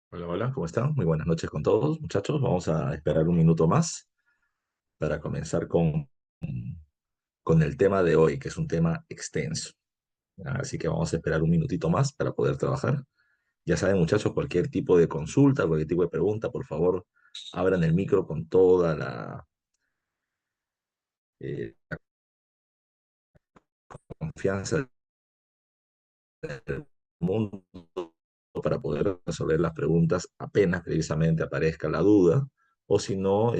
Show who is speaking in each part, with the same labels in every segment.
Speaker 1: Hola, hola, ¿cómo están? Muy buenas noches con todos, muchachos. Vamos a esperar un minuto más para comenzar con el tema de hoy, que es un tema extenso. Así que vamos a esperar un minutito más para poder trabajar. Ya saben, muchachos, cualquier tipo de consulta, cualquier tipo de pregunta, por favor, abran el micro con toda la confianza del mundo para poder resolver las preguntas apenas precisamente aparezca la duda, o si no,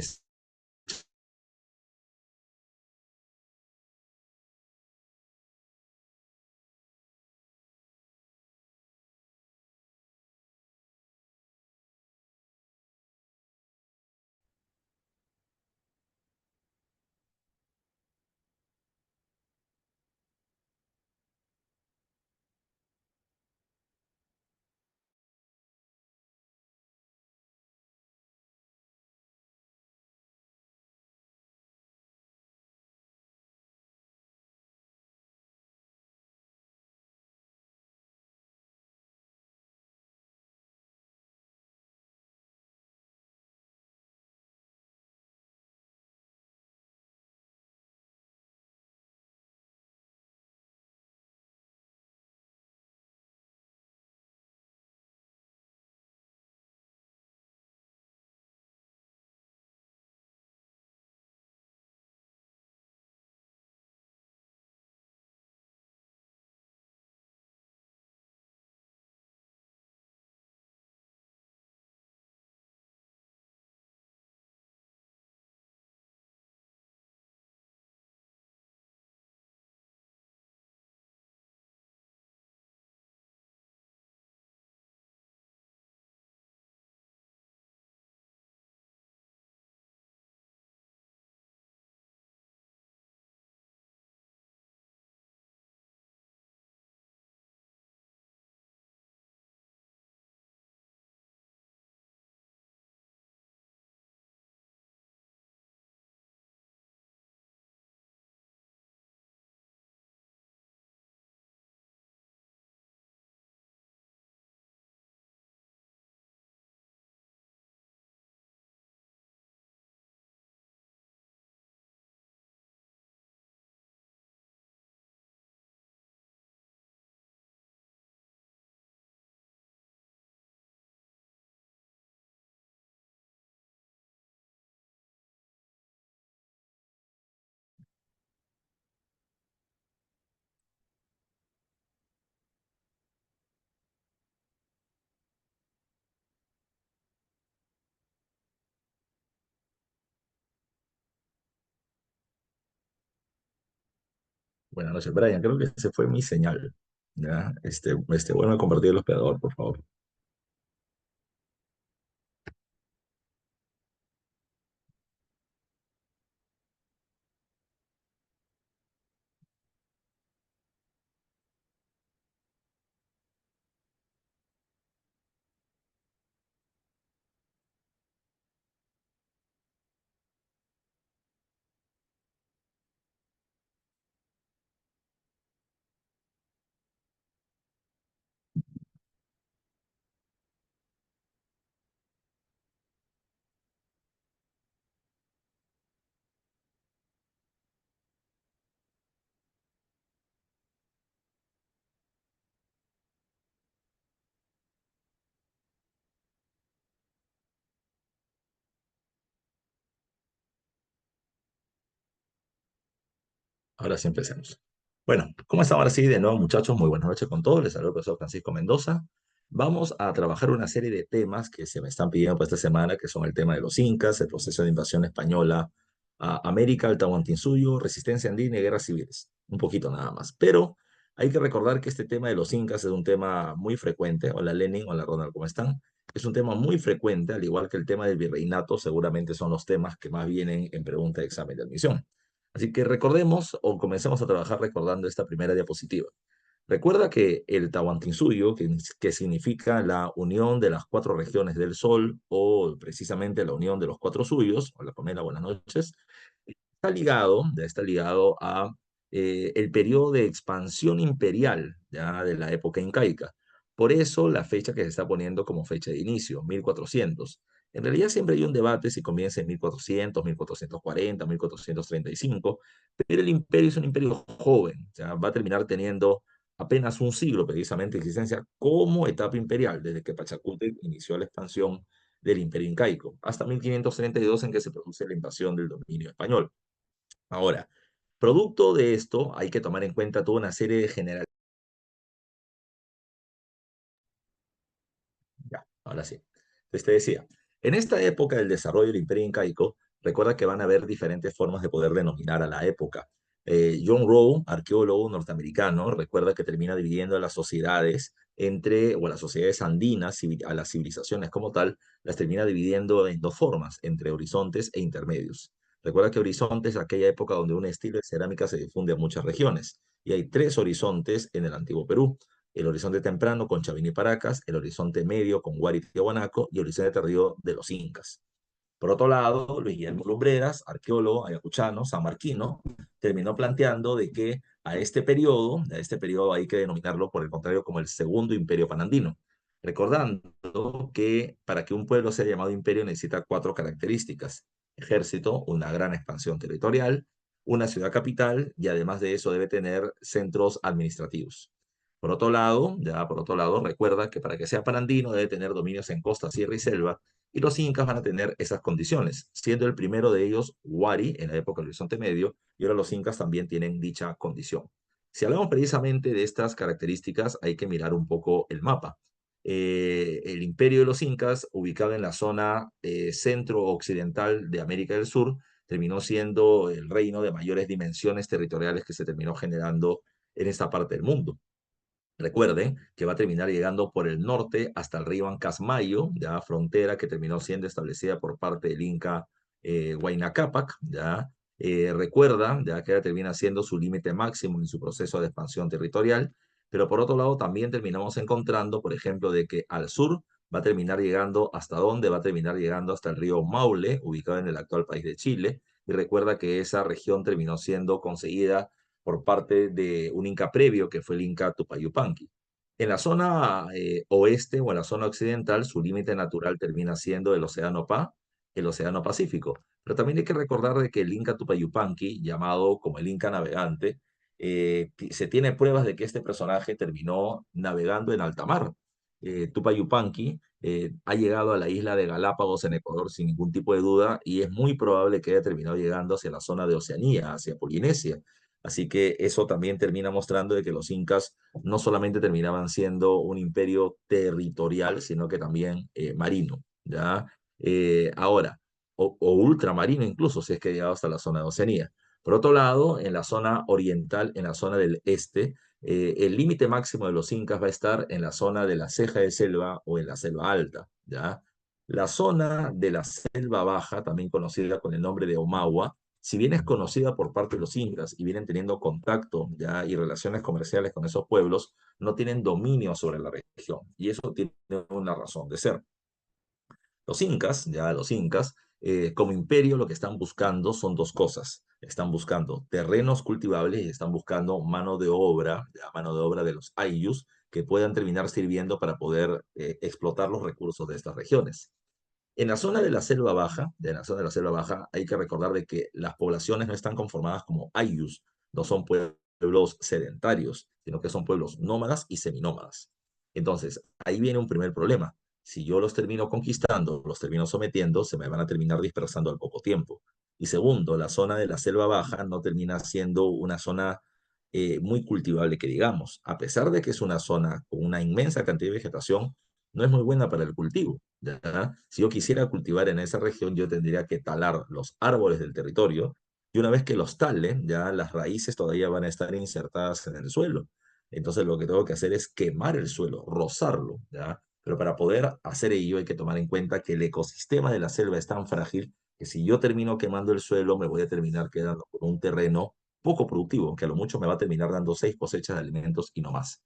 Speaker 1: buenas noches, Brian. Creo que ese fue mi señal. ¿Ya? Vuelve a compartir el hospedador, por favor. Ahora sí empecemos. Bueno, ¿cómo están ahora sí? De nuevo, muchachos, muy buenas noches con todos. Les saludo el profesor Francisco Mendoza. Vamos a trabajar una serie de temas que se me están pidiendo para esta semana, que son el tema de los incas, el proceso de invasión española a América, el Tahuantinsuyo, resistencia andina y guerras civiles. Un poquito nada más. Pero hay que recordar que este tema de los incas es un tema muy frecuente. Hola Lenin, hola Ronald, ¿cómo están? Es un tema muy frecuente, al igual que el tema del virreinato, seguramente son los temas que más vienen en pregunta de examen de admisión. Así que recordemos o comencemos a trabajar recordando esta primera diapositiva. Recuerda que el Tahuantinsuyo, que significa la unión de las cuatro regiones del Sol o precisamente la unión de los cuatro suyos, hola Pamela, buenas noches, está ligado a el periodo de expansión imperial ya de la época incaica. Por eso la fecha que se está poniendo como fecha de inicio, 1400. En realidad siempre hay un debate si comienza en 1400, 1440, 1435, pero el imperio es un imperio joven, o sea, va a terminar teniendo apenas un siglo precisamente de existencia como etapa imperial, desde que Pachacútec inició la expansión del imperio incaico, hasta 1532 en que se produce la invasión del dominio español. Ahora, producto de esto, hay que tomar en cuenta toda una serie de generalidades. Ya, ahora sí. Entonces te decía, en esta época del desarrollo del imperio incaico, recuerda que van a haber diferentes formas de poder denominar a la época. John Rowe, arqueólogo norteamericano, recuerda que termina dividiendo a las sociedades entre, o a las sociedades andinas, a las civilizaciones como tal, las termina dividiendo en dos formas, entre horizontes e intermedios. Recuerda que horizonte es aquella época donde un estilo de cerámica se difunde a muchas regiones, y hay tres horizontes en el antiguo Perú: el horizonte temprano con Chavín y Paracas, el horizonte medio con Huari y Tiahuanaco y el horizonte tardío de los Incas. Por otro lado, Luis Guillermo Lumbreras, arqueólogo ayacuchano, sanmarquino, terminó planteando de que a este periodo hay que denominarlo, por el contrario, como el segundo imperio panandino, recordando que para que un pueblo sea llamado imperio necesita cuatro características: ejército, una gran expansión territorial, una ciudad capital y además de eso debe tener centros administrativos. Por otro lado, recuerda que para que sea panandino debe tener dominios en costa, sierra y selva, y los incas van a tener esas condiciones, siendo el primero de ellos Huari en la época del Horizonte Medio, y ahora los incas también tienen dicha condición. Si hablamos precisamente de estas características, hay que mirar un poco el mapa. El imperio de los incas, ubicado en la zona centro-occidental de América del Sur, terminó siendo el reino de mayores dimensiones territoriales que se terminó generando en esta parte del mundo. Recuerden que va a terminar llegando por el norte hasta el río Ancasmayo, ya frontera que terminó siendo establecida por parte del Inca Huayna Cápac, ya. Recuerda ya que termina siendo su límite máximo en su proceso de expansión territorial, pero por otro lado también terminamos encontrando, por ejemplo, de que al sur va a terminar llegando hasta dónde, va a terminar llegando hasta el río Maule, ubicado en el actual país de Chile, y recuerda que esa región terminó siendo conseguida por parte de un Inca previo, que fue el Inca Tupayupanqui. En la zona oeste o en la zona occidental, su límite natural termina siendo el Océano Pacífico. Pero también hay que recordar de que el Inca Tupayupanqui, llamado como el Inca navegante, se tiene pruebas de que este personaje terminó navegando en alta mar. Tupayupanqui ha llegado a la isla de Galápagos en Ecuador sin ningún tipo de duda y es muy probable que haya terminado llegando hacia la zona de Oceanía, hacia Polinesia. Así que eso también termina mostrando de que los incas no solamente terminaban siendo un imperio territorial, sino que también marino, ¿ya? Ahora, o ultramarino incluso, si es que ha llegado hasta la zona de Oceanía. Por otro lado, en la zona oriental, en la zona del este, el límite máximo de los incas va a estar en la zona de la ceja de selva o en la selva alta, ¿ya? La zona de la selva baja, también conocida con el nombre de Omagua, si bien es conocida por parte de los incas y vienen teniendo contacto ya y relaciones comerciales con esos pueblos, no tienen dominio sobre la región. Y eso tiene una razón de ser. Los incas, como imperio, lo que están buscando son dos cosas. Están buscando terrenos cultivables y están buscando mano de obra, la mano de obra de los ayllus, que puedan terminar sirviendo para poder explotar los recursos de estas regiones. En la zona de la selva baja, hay que recordar de que las poblaciones no están conformadas como ayllus, no son pueblos sedentarios, sino que son pueblos nómadas y seminómadas. Entonces, ahí viene un primer problema. Si yo los termino conquistando, los termino sometiendo, se me van a terminar dispersando al poco tiempo. Y segundo, la zona de la selva baja no termina siendo una zona muy cultivable que digamos. A pesar de que es una zona con una inmensa cantidad de vegetación, no es muy buena para el cultivo. ¿Ya? Si yo quisiera cultivar en esa región, yo tendría que talar los árboles del territorio y una vez que los tale, ya las raíces todavía van a estar insertadas en el suelo. Entonces lo que tengo que hacer es quemar el suelo, rozarlo, ¿ya? Pero para poder hacer ello hay que tomar en cuenta que el ecosistema de la selva es tan frágil que si yo termino quemando el suelo, me voy a terminar quedando con un terreno poco productivo, que a lo mucho me va a terminar dando 6 cosechas de alimentos y no más.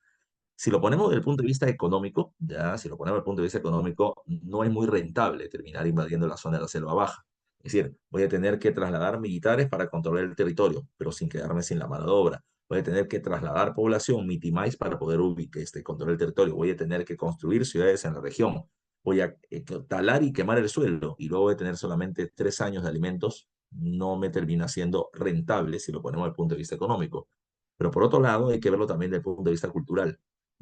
Speaker 1: Si lo ponemos desde el punto de vista económico, ya, si lo ponemos desde el punto de vista económico, no es muy rentable terminar invadiendo la zona de la selva baja. Es decir, voy a tener que trasladar militares para controlar el territorio, pero sin quedarme sin la mano de obra. voy a tener que trasladar población, mitimais, para poder controlar el territorio, voy a tener que construir ciudades en la región, voy a talar y quemar el suelo, y luego de tener solamente 3 años de alimentos, no me termina siendo rentable si lo ponemos desde el punto de vista económico. Pero por otro lado, hay que verlo también desde el punto de vista cultural.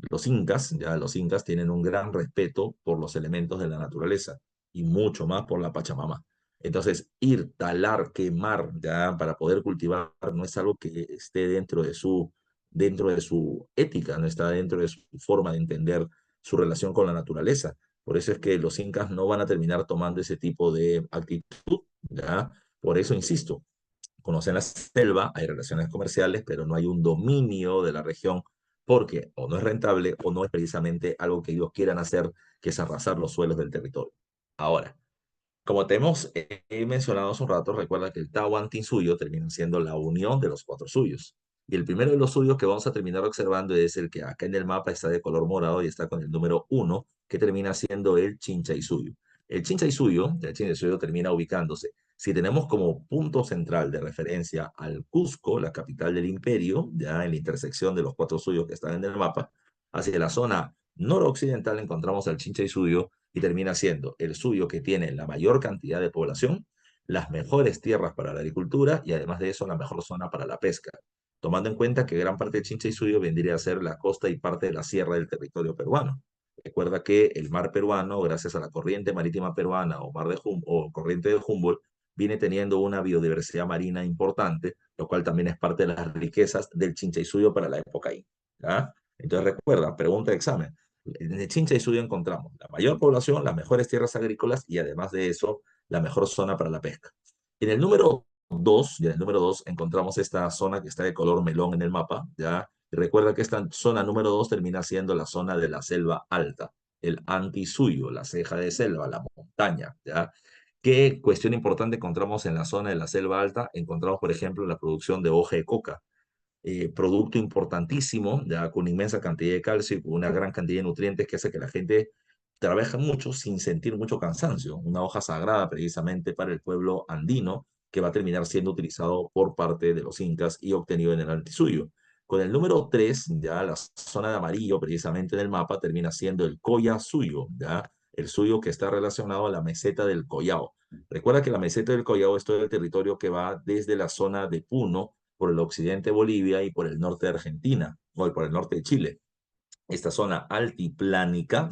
Speaker 1: Los incas tienen un gran respeto por los elementos de la naturaleza y mucho más por la Pachamama. Entonces, ir, talar, quemar, ya para poder cultivar, no es algo que esté dentro de su ética, no está dentro de su forma de entender su relación con la naturaleza. Por eso es que los incas no van a terminar tomando ese tipo de actitud, ¿ya? Por eso insisto, conocen la selva, hay relaciones comerciales, pero no hay un dominio de la región porque o no es rentable o no es precisamente algo que ellos quieran hacer, que es arrasar los suelos del territorio. Ahora, como te hemos mencionado hace un rato, recuerda que el Tahuantinsuyo termina siendo la unión de los cuatro suyos. Y el primero de los suyos que vamos a terminar observando es el que acá en el mapa está de color morado y está con el número 1, que termina siendo el Chinchaysuyo. El Chinchaysuyo termina ubicándose. Si tenemos como punto central de referencia al Cusco, la capital del imperio, ya en la intersección de los cuatro suyos que están en el mapa, hacia la zona noroccidental encontramos al Chinchaysuyo y termina siendo el suyo que tiene la mayor cantidad de población, las mejores tierras para la agricultura y además de eso la mejor zona para la pesca, tomando en cuenta que gran parte de Chincha y Suyo vendría a ser la costa y parte de la sierra del territorio peruano. Recuerda que el mar peruano, gracias a la corriente marítima peruana o corriente de Humboldt, viene teniendo una biodiversidad marina importante, lo cual también es parte de las riquezas del Chincha y Suyo para la época ahí. ¿Ya? Entonces recuerda, pregunta de examen, en el Chincha y Suyo encontramos la mayor población, las mejores tierras agrícolas y además de eso, la mejor zona para la pesca. En el número 2, y en el número 2 encontramos esta zona que está de color melón en el mapa, ¿ya? Y recuerda que esta zona número 2 termina siendo la zona de la selva alta, el antisuyo, la ceja de selva, la montaña, ¿ya? ¿Qué cuestión importante encontramos en la zona de la selva alta? Encontramos, por ejemplo, la producción de hoja de coca, producto importantísimo, ya con inmensa cantidad de calcio y con una gran cantidad de nutrientes que hace que la gente trabaje mucho sin sentir mucho cansancio. Una hoja sagrada precisamente para el pueblo andino que va a terminar siendo utilizado por parte de los incas y obtenido en el Antisuyo. Con el número 3 ya la zona de amarillo precisamente en el mapa termina siendo el Coya Suyo, ya el suyo que está relacionado a la meseta del Collao. Recuerda que la meseta del Collao es todo el territorio que va desde la zona de Puno por el occidente de Bolivia y por el norte de Argentina, o por el norte de Chile. Esta zona altiplánica,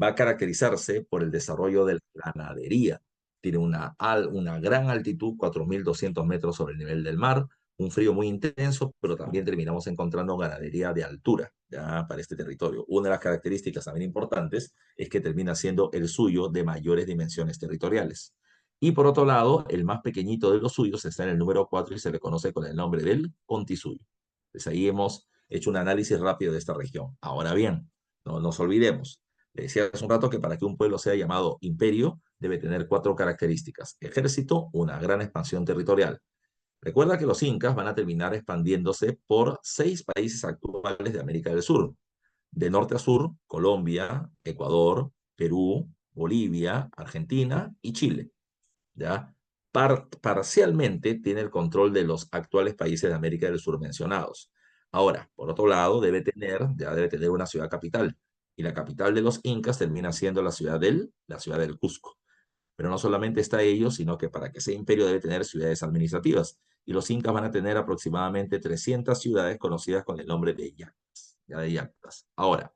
Speaker 1: va a caracterizarse por el desarrollo de la ganadería. Tiene una gran altitud, 4.200 metros sobre el nivel del mar, un frío muy intenso, pero también terminamos encontrando ganadería de altura ya para este territorio. Una de las características también importantes es que termina siendo el suyo de mayores dimensiones territoriales. Y por otro lado, el más pequeñito de los suyos está en el número 4 y se le conoce con el nombre del Contisuyo. Pues ahí hemos hecho un análisis rápido de esta región. Ahora bien, no nos olvidemos, le decía hace un rato que para que un pueblo sea llamado imperio, debe tener cuatro características. Ejército, una gran expansión territorial. Recuerda que los incas van a terminar expandiéndose por 6 países actuales de América del Sur. De norte a sur, Colombia, Ecuador, Perú, Bolivia, Argentina y Chile. ¿Ya? Parcialmente tiene el control de los actuales países de América del Sur mencionados. Ahora, por otro lado, ya debe tener una ciudad capital. Y la capital de los incas termina siendo la ciudad del Cusco. Pero no solamente está ello, sino que para que sea imperio debe tener ciudades administrativas. Y los incas van a tener aproximadamente 300 ciudades conocidas con el nombre de yactas. Ya de yactas. Ahora,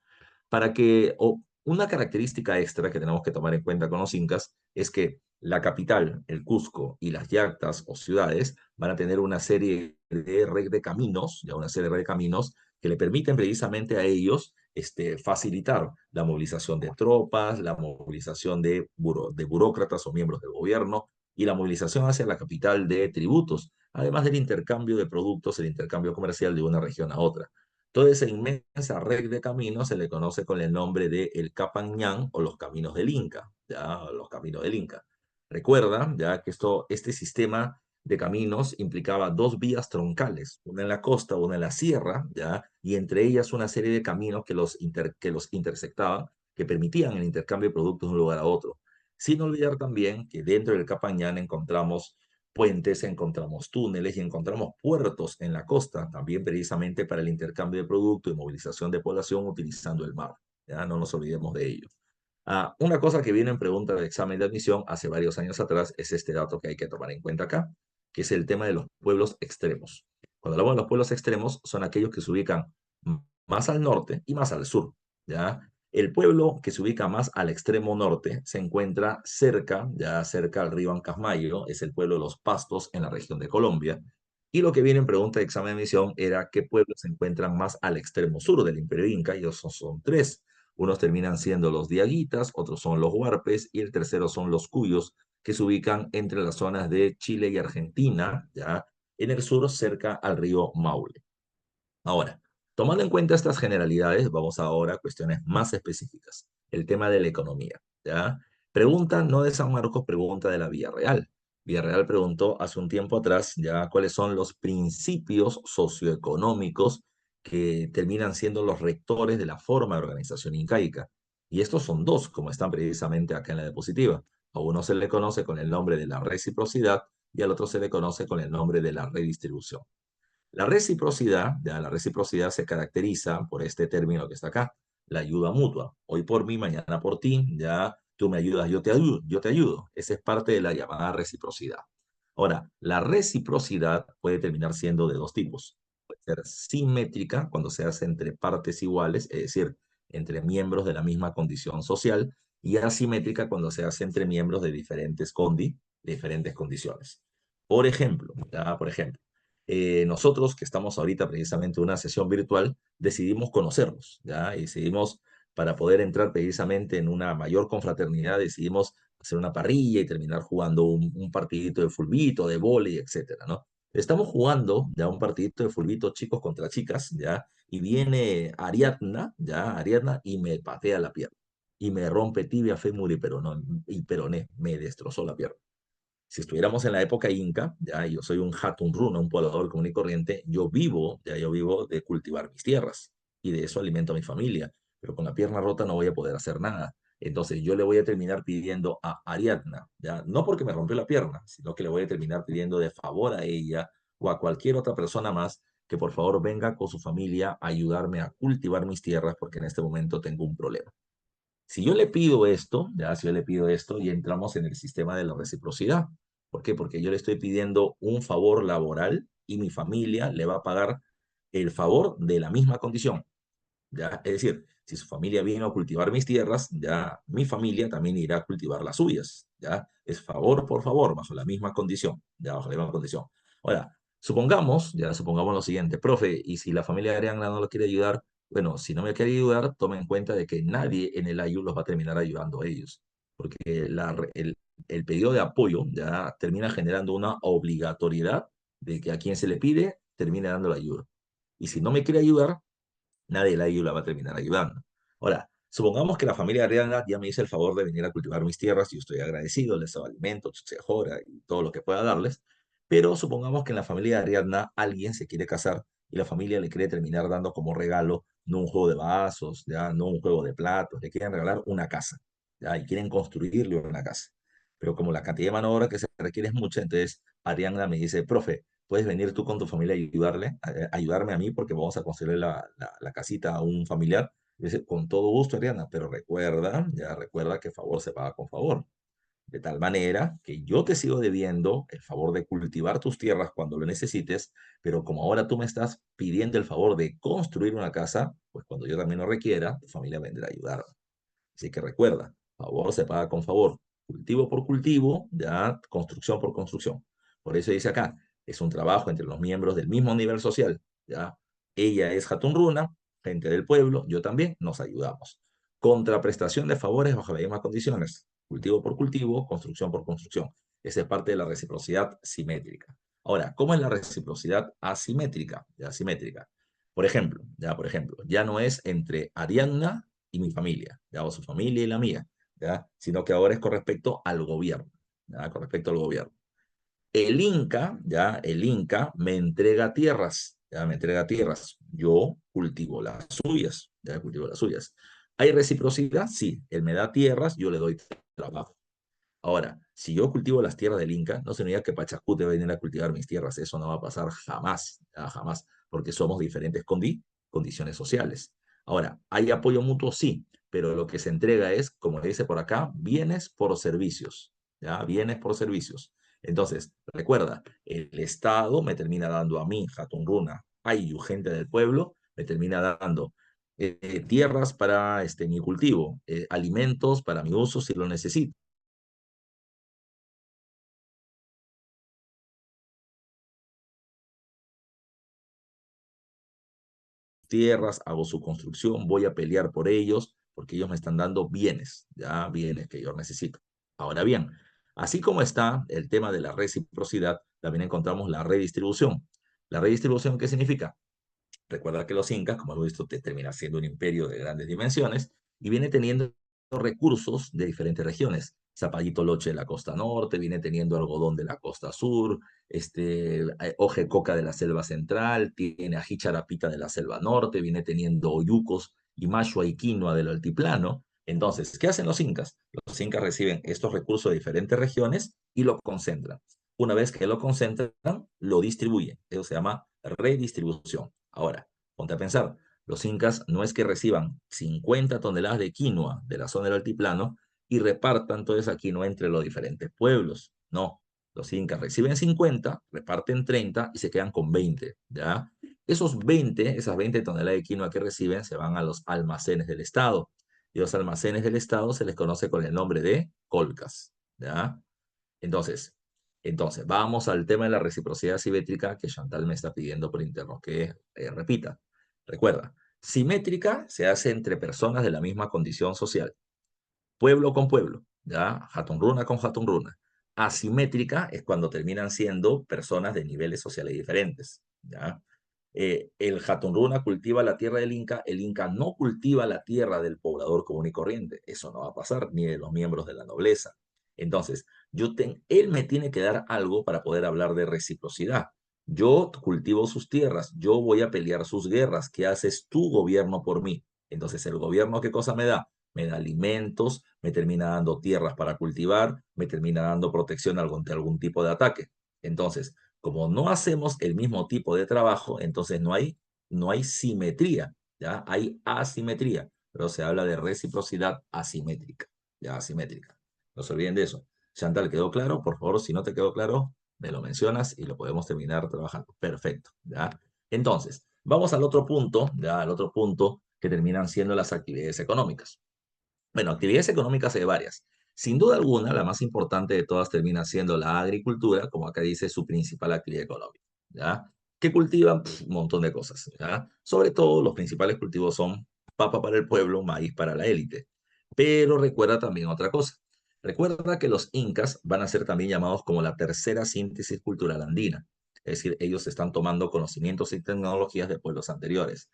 Speaker 1: una característica extra que tenemos que tomar en cuenta con los incas es que la capital, el Cusco y las yactas o ciudades van a tener una serie de red de caminos, ya una serie de red de caminos que le permiten precisamente a ellos facilitar la movilización de tropas, la movilización de burócratas o miembros del gobierno y la movilización hacia la capital de tributos, además del intercambio de productos, el intercambio comercial de una región a otra. Toda esa inmensa red de caminos se le conoce con el nombre de el Capañán o los caminos del Inca, ya, los caminos del Inca. Recuerda, ya que este sistema de caminos implicaba dos vías troncales, una en la costa, una en la sierra, ya, y entre ellas una serie de caminos que los intersectaban, que permitían el intercambio de productos de un lugar a otro. Sin olvidar también que dentro del Capañán encontramos puentes, encontramos túneles y encontramos puertos en la costa, también precisamente para el intercambio de productos y movilización de población utilizando el mar. Ya no nos olvidemos de ello. Una cosa que viene en pregunta de examen de admisión hace varios años atrás es este dato que hay que tomar en cuenta acá, que es el tema de los pueblos extremos. Cuando hablamos de los pueblos extremos, son aquellos que se ubican más al norte y más al sur, ¿ya? El pueblo que se ubica más al extremo norte se encuentra cerca, ya cerca al río Ancasmayo, es el pueblo de Los Pastos en la región de Colombia. Y lo que viene en pregunta de examen de admisión era qué pueblos se encuentran más al extremo sur del Imperio Inca, y esos son tres. Unos terminan siendo los diaguitas, otros son los huarpes y el tercero son los cuyos, que se ubican entre las zonas de Chile y Argentina, ya en el sur cerca al río Maule. Ahora, tomando en cuenta estas generalidades, vamos ahora a cuestiones más específicas. El tema de la economía, ¿ya? Pregunta no de San Marcos, pregunta de la Villarreal. Villarreal preguntó hace un tiempo atrás ya cuáles son los principios socioeconómicos que terminan siendo los rectores de la forma de organización incaica. Y estos son dos, como están precisamente acá en la diapositiva. A uno se le conoce con el nombre de la reciprocidad y al otro se le conoce con el nombre de la redistribución. La reciprocidad se caracteriza por este término que está acá, la ayuda mutua. Hoy por mí, mañana por ti, ya tú me ayudas, yo te ayudo, yo te ayudo. Esa es parte de la llamada reciprocidad. Ahora, la reciprocidad puede terminar siendo de dos tipos. Puede ser simétrica cuando se hace entre partes iguales, es decir, entre miembros de la misma condición social, y asimétrica cuando se hace entre miembros de diferentes condiciones. Por ejemplo, nosotros que estamos ahorita precisamente en una sesión virtual, decidimos conocernos, ¿ya? Y decidimos, para poder entrar precisamente en una mayor confraternidad, decidimos hacer una parrilla y terminar jugando un partidito de fulbito, de vóley, etcétera, ¿no? Estamos jugando ya un partidito de fulbito chicos contra chicas, ¿ya? Y viene Ariadna, y me patea la pierna. Y me rompe tibia, fémur y peroné, me destrozó la pierna. Si estuviéramos en la época inca, ya yo soy un hatun runa, un poblador común y corriente, yo vivo de cultivar mis tierras y de eso alimento a mi familia, pero con la pierna rota no voy a poder hacer nada. Entonces yo le voy a terminar pidiendo a Ariadna, ya no porque me rompió la pierna, sino que le voy a terminar pidiendo de favor a ella o a cualquier otra persona más que por favor venga con su familia a ayudarme a cultivar mis tierras porque en este momento tengo un problema. Si yo le pido esto, ya, si yo le pido esto, y entramos en el sistema de la reciprocidad. ¿Por qué? Porque yo le estoy pidiendo un favor laboral y mi familia le va a pagar el favor de la misma condición. ¿Ya? Es decir, si su familia vino a cultivar mis tierras, ya mi familia también irá a cultivar las suyas. ¿Ya? Es favor por favor, bajo la misma condición. ¿Ya? Bajo la misma condición. Ahora, supongamos lo siguiente, profe, y si la familia de Ariana no lo quiere ayudar, bueno, si no me quiere ayudar, tome en cuenta de que nadie en el AYU los va a terminar ayudando a ellos, porque el pedido de apoyo ya termina generando una obligatoriedad de que a quien se le pide termine dando la ayuda. Y si no me quiere ayudar, nadie la ayuda va a terminar ayudando. Ahora, supongamos que la familia Ariana ya me hizo el favor de venir a cultivar mis tierras, y yo estoy agradecido, les doy alimentos, chuchejora y todo lo que pueda darles, pero supongamos que en la familia de Ariadna alguien se quiere casar y la familia le quiere terminar dando como regalo no un juego de vasos, ya no un juego de platos, le quieren regalar una casa, ya, y quieren construirle una casa. Pero como la cantidad de mano de obra que se requiere es mucha, entonces Ariadna me dice, profe, puedes venir tú con tu familia y ayudarme a mí porque vamos a construir la casita a un familiar. Y dice, con todo gusto, Ariana, pero recuerda que favor se paga con favor. De tal manera que yo te sigo debiendo el favor de cultivar tus tierras cuando lo necesites, pero como ahora tú me estás pidiendo el favor de construir una casa, pues cuando yo también lo requiera, tu familia vendrá a ayudarme. Así que recuerda, favor se paga con favor, cultivo por cultivo, ya construcción por construcción. Por eso dice acá, es un trabajo entre los miembros del mismo nivel social, ya. Ella es Hatun Runa, gente del pueblo, yo también, nos ayudamos. Contraprestación de favores bajo las mismas condiciones, cultivo por cultivo, construcción por construcción. Esa es parte de la reciprocidad simétrica. Ahora, ¿cómo es la reciprocidad asimétrica? Ya, asimétrica. Ya no es entre Ariadna y mi familia, ya, o su familia y la mía, ya, sino que ahora es con respecto al gobierno, ya, con respecto al gobierno. El Inca me entrega tierras, ya, me entrega tierras, yo cultivo las suyas, ya, cultivo las suyas. ¿Hay reciprocidad? Sí, él me da tierras, yo le doy trabajo. Ahora, si yo cultivo las tierras del Inca, no significa que Pachacute va a venir a cultivar mis tierras. Eso no va a pasar jamás, jamás, porque somos diferentes condiciones sociales. Ahora, ¿hay apoyo mutuo? Sí, pero lo que se entrega es, como dice por acá, bienes por servicios, ¿ya? Bienes por servicios. Entonces, recuerda, el Estado me termina dando a mí, Hatun Runa, Ayu, gente del pueblo, me termina dando tierras para mi cultivo, alimentos para mi uso si lo necesito. Tierras, hago su construcción, voy a pelear por ellos porque ellos me están dando bienes, ya bienes que yo necesito. Ahora bien, así como está el tema de la reciprocidad, también encontramos la redistribución. ¿La redistribución qué significa? Recuerda que los incas, como hemos visto, termina siendo un imperio de grandes dimensiones y viene teniendo recursos de diferentes regiones. Zapallito Loche de la costa norte, viene teniendo algodón de la costa sur, hoje coca de la selva central, tiene ají charapita de la selva norte, viene teniendo oyucos y mashua y quinoa del altiplano. Entonces, ¿qué hacen los incas? Los incas reciben estos recursos de diferentes regiones y lo concentran. Una vez que lo concentran, lo distribuyen. Eso se llama redistribución. Ahora, ponte a pensar, los incas no es que reciban 50 toneladas de quinoa de la zona del altiplano y repartan toda esa quinoa entre los diferentes pueblos. No, los incas reciben 50, reparten 30 y se quedan con 20, ¿ya? Esas 20 toneladas de quinoa que reciben se van a los almacenes del Estado. Y los almacenes del Estado se les conoce con el nombre de colcas, ¿ya? Entonces, vamos al tema de la reciprocidad simétrica que Chantal me está pidiendo por interno que repita. Recuerda, simétrica se hace entre personas de la misma condición social, pueblo con pueblo, ¿ya? Hatun Runa con Hatun Runa. Asimétrica es cuando terminan siendo personas de niveles sociales diferentes, ¿ya? El Hatun Runa cultiva la tierra del Inca, el Inca no cultiva la tierra del poblador común y corriente. Eso no va a pasar, ni de los miembros de la nobleza. Entonces, él me tiene que dar algo para poder hablar de reciprocidad. Yo cultivo sus tierras, yo voy a pelear sus guerras. ¿Qué haces tu gobierno por mí? Entonces, ¿el gobierno qué cosa me da? Me da alimentos, me termina dando tierras para cultivar, me termina dando protección ante algún tipo de ataque. Entonces, como no hacemos el mismo tipo de trabajo, entonces no hay simetría, ¿ya? Hay asimetría, pero se habla de reciprocidad asimétrica, ¿ya? Asimétrica. No se olviden de eso. Chantal, ¿quedó claro? Por favor, si no te quedó claro, me lo mencionas y lo podemos terminar trabajando. Perfecto, ¿ya? Entonces, vamos al otro punto, ¿ya? Al otro punto que terminan siendo las actividades económicas. Bueno, actividades económicas hay varias. Sin duda alguna, la más importante de todas termina siendo la agricultura, como acá dice, su principal actividad económica, ¿ya? Que cultivan un montón de cosas, ¿ya? Sobre todo, los principales cultivos son papa para el pueblo, maíz para la élite. Pero recuerda también otra cosa. Recuerda que los incas van a ser también llamados como la tercera síntesis cultural andina. Es decir, ellos están tomando conocimientos y tecnologías de pueblos anteriores.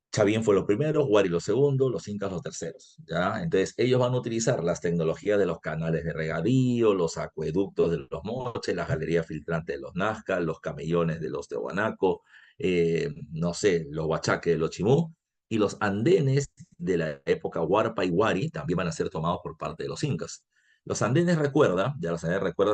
Speaker 1: Chavien fue los primeros, Huari los segundos, los incas los terceros, ¿ya? Entonces, ellos van a utilizar las tecnologías de los canales de regadío, los acueductos de los moches, las galerías filtrantes de los nazcas, los camellones de los Tehuanaco, no sé, los huachaques de los chimú, y los andenes de la época Huarpa y Huari también van a ser tomados por parte de los incas. Los andenes, recuerda,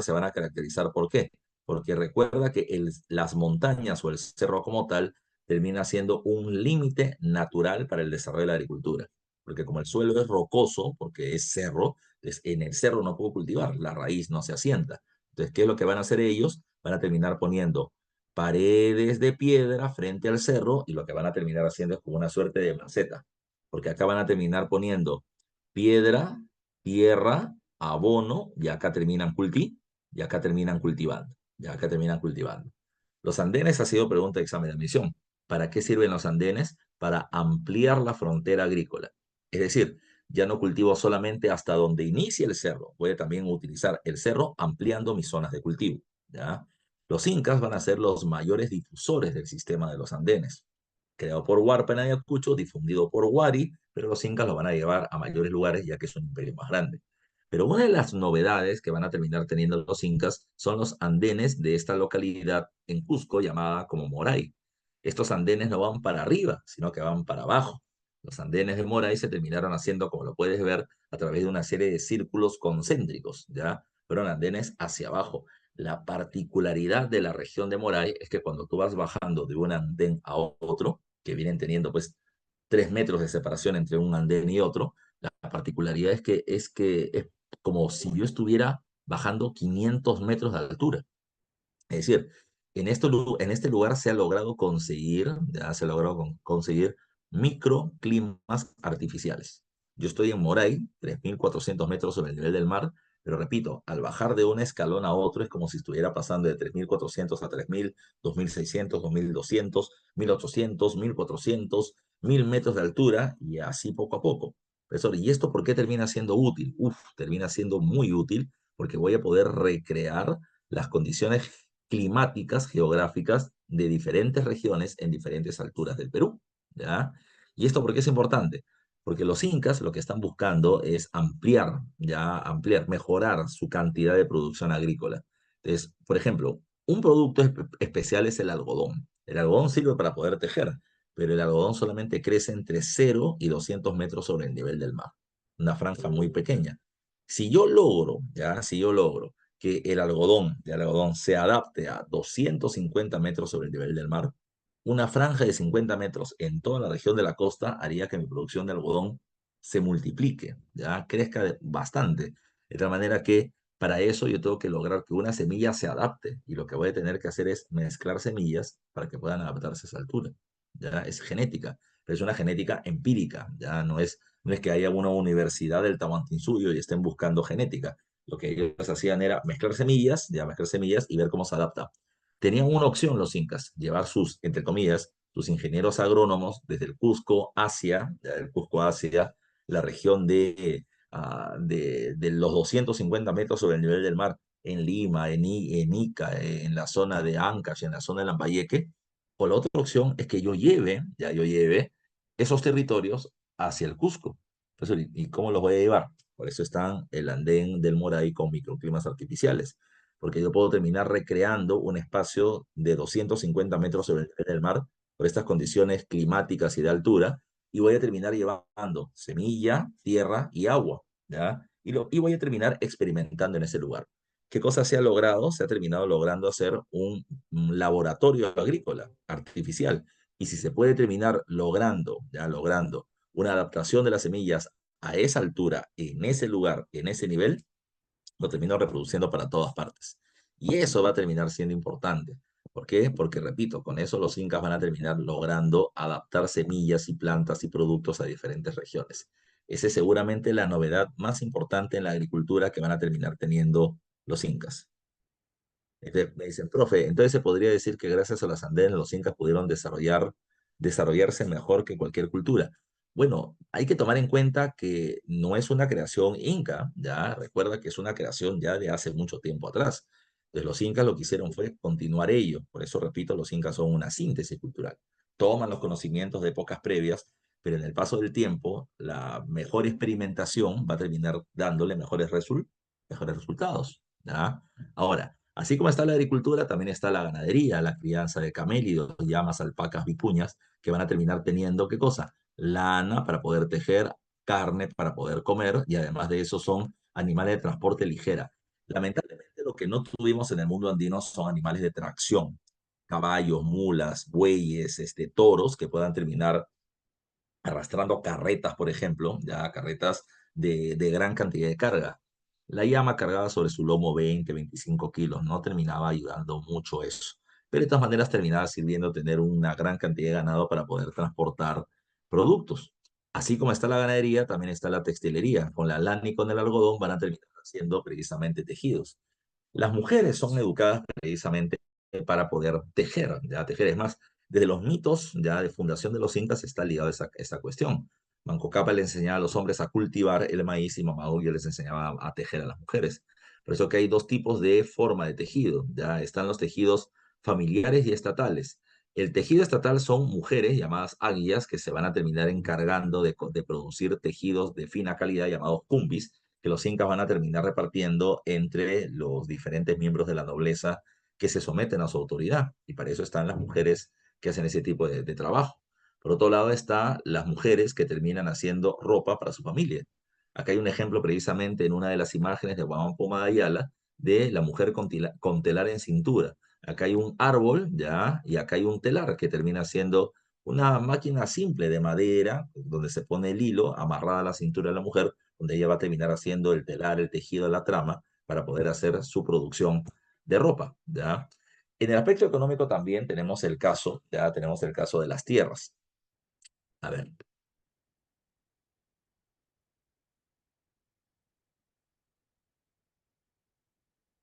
Speaker 1: se van a caracterizar ¿por qué? Porque recuerda que las montañas o el cerro como tal termina siendo un límite natural para el desarrollo de la agricultura. Porque como el suelo es rocoso, porque es cerro, entonces en el cerro no puedo cultivar, la raíz no se asienta. Entonces, ¿qué es lo que van a hacer ellos? Van a terminar poniendo paredes de piedra frente al cerro y lo que van a terminar haciendo es como una suerte de maceta. Porque acá van a terminar poniendo piedra, tierra, abono y acá terminan y acá terminan cultivando. Y acá terminan cultivando. Los andenes ha sido pregunta de examen de admisión. ¿Para qué sirven los andenes? Para ampliar la frontera agrícola. Es decir, ya no cultivo solamente hasta donde inicia el cerro, voy a también utilizar el cerro ampliando mis zonas de cultivo, ¿ya? Los incas van a ser los mayores difusores del sistema de los andenes, creado por Huarpa en Ayacucho, difundido por Huari, pero los incas lo van a llevar a mayores lugares ya que es un imperio más grande. Pero una de las novedades que van a terminar teniendo los incas son los andenes de esta localidad en Cusco llamada como Moray. Estos andenes no van para arriba, sino que van para abajo. Los andenes de Moray se terminaron haciendo, como lo puedes ver, a través de una serie de círculos concéntricos, ¿ya? Fueron andenes hacia abajo. La particularidad de la región de Moray es que cuando tú vas bajando de un andén a otro, que vienen teniendo pues 3 metros de separación entre un andén y otro, la particularidad es que es como si yo estuviera bajando 500 metros de altura. Es decir, en este lugar se ha logrado conseguir, ya se ha logrado conseguir microclimas artificiales. Yo estoy en Moray, 3.400 metros sobre el nivel del mar, pero repito, al bajar de un escalón a otro es como si estuviera pasando de 3.400 a 3.000, 2.600, 2.200, 1.800, 1.400, 1.000 metros de altura y así poco a poco. Profesor, ¿y esto por qué termina siendo útil? Uf, termina siendo muy útil porque voy a poder recrear las condiciones climáticas, geográficas de diferentes regiones en diferentes alturas del Perú, ¿ya? ¿Y esto por qué es importante? Porque los incas lo que están buscando es ampliar, ya ampliar, mejorar su cantidad de producción agrícola. Entonces, por ejemplo, un producto especial es el algodón. El algodón sirve para poder tejer, pero el algodón solamente crece entre 0 y 200 metros sobre el nivel del mar, una franja muy pequeña. Si yo logro que el algodón se adapte a 250 metros sobre el nivel del mar, una franja de 50 metros en toda la región de la costa haría que mi producción de algodón se multiplique, ya crezca bastante. De tal manera que para eso yo tengo que lograr que una semilla se adapte y lo que voy a tener que hacer es mezclar semillas para que puedan adaptarse a esa altura. Ya es genética, pero es una genética empírica, ya no es que haya una universidad del Tahuantinsuyo y estén buscando genética. Lo que ellos hacían era mezclar semillas y ver cómo se adapta. Tenían una opción los incas, llevar sus, entre comillas, sus ingenieros agrónomos desde el Cusco hacia, del Cusco hacia la región de los 250 metros sobre el nivel del mar, en Lima, en Ica, en la zona de Ancash, en la zona de Lambayeque. O la otra opción es que yo lleve esos territorios hacia el Cusco. Entonces, ¿y cómo los voy a llevar? Por eso están el andén del Moray con microclimas artificiales, porque yo puedo terminar recreando un espacio de 250 metros sobre el nivel del mar por estas condiciones climáticas y de altura, y voy a terminar llevando semilla, tierra y agua, ¿ya? Y voy a terminar experimentando en ese lugar. ¿Qué cosa se ha logrado? Se ha terminado logrando hacer un laboratorio agrícola artificial. Y si se puede terminar logrando una adaptación de las semillas a esa altura, en ese lugar, en ese nivel, lo termino reproduciendo para todas partes. Y eso va a terminar siendo importante. ¿Por qué? Porque, repito, con eso los incas van a terminar logrando adaptar semillas y plantas y productos a diferentes regiones. Esa es seguramente la novedad más importante en la agricultura que van a terminar teniendo los incas. Me dicen, profe, entonces se podría decir que gracias a las andenes los incas pudieron desarrollarse mejor que cualquier cultura. Bueno, hay que tomar en cuenta que no es una creación inca, ya recuerda que es una creación ya de hace mucho tiempo atrás. Entonces los incas lo que hicieron fue continuar ello. Por eso, repito, los incas son una síntesis cultural. Toman los conocimientos de épocas previas, pero en el paso del tiempo, la mejor experimentación va a terminar dándole mejores resultados. ¿Ya? Ahora, así como está la agricultura, también está la ganadería, la crianza de camélidos, llamas, alpacas, vicuñas, que van a terminar teniendo, ¿qué cosa? Lana para poder tejer, carne para poder comer, y además de eso son animales de transporte ligera. Lamentablemente, lo que no tuvimos en el mundo andino son animales de tracción, caballos, mulas, bueyes, toros, que puedan terminar arrastrando carretas, por ejemplo, ya carretas de gran cantidad de carga. La llama cargaba sobre su lomo 20, 25 kilos, no terminaba ayudando mucho eso. Pero de todas maneras terminaba sirviendo tener una gran cantidad de ganado para poder transportar productos. Así como está la ganadería, también está la textilería. Con la lana y con el algodón van a terminar haciendo precisamente tejidos. Las mujeres son educadas precisamente para poder tejer, ya tejer. Es más, desde los mitos ya de fundación de los incas está ligado a esa cuestión. Manco Cápac le enseñaba a los hombres a cultivar el maíz y Mama Ocllo les enseñaba a tejer a las mujeres. Por eso que hay dos tipos de forma de tejido. Ya están los tejidos familiares y estatales. El tejido estatal son mujeres llamadas aguillas que se van a terminar encargando de producir tejidos de fina calidad llamados cumbis, que los incas van a terminar repartiendo entre los diferentes miembros de la nobleza que se someten a su autoridad. Y para eso están las mujeres que hacen ese tipo de trabajo. Por otro lado está las mujeres que terminan haciendo ropa para su familia. Acá hay un ejemplo precisamente en una de las imágenes de Juan Poma de Ayala de la mujer con telar en cintura. Acá hay un árbol, ¿ya? Y acá hay un telar que termina siendo una máquina simple de madera donde se pone el hilo amarrada a la cintura de la mujer, donde ella va a terminar haciendo el telar, el tejido, la trama para poder hacer su producción de ropa, ¿ya? En el aspecto económico también tenemos el caso, ya tenemos el caso de las tierras. A ver,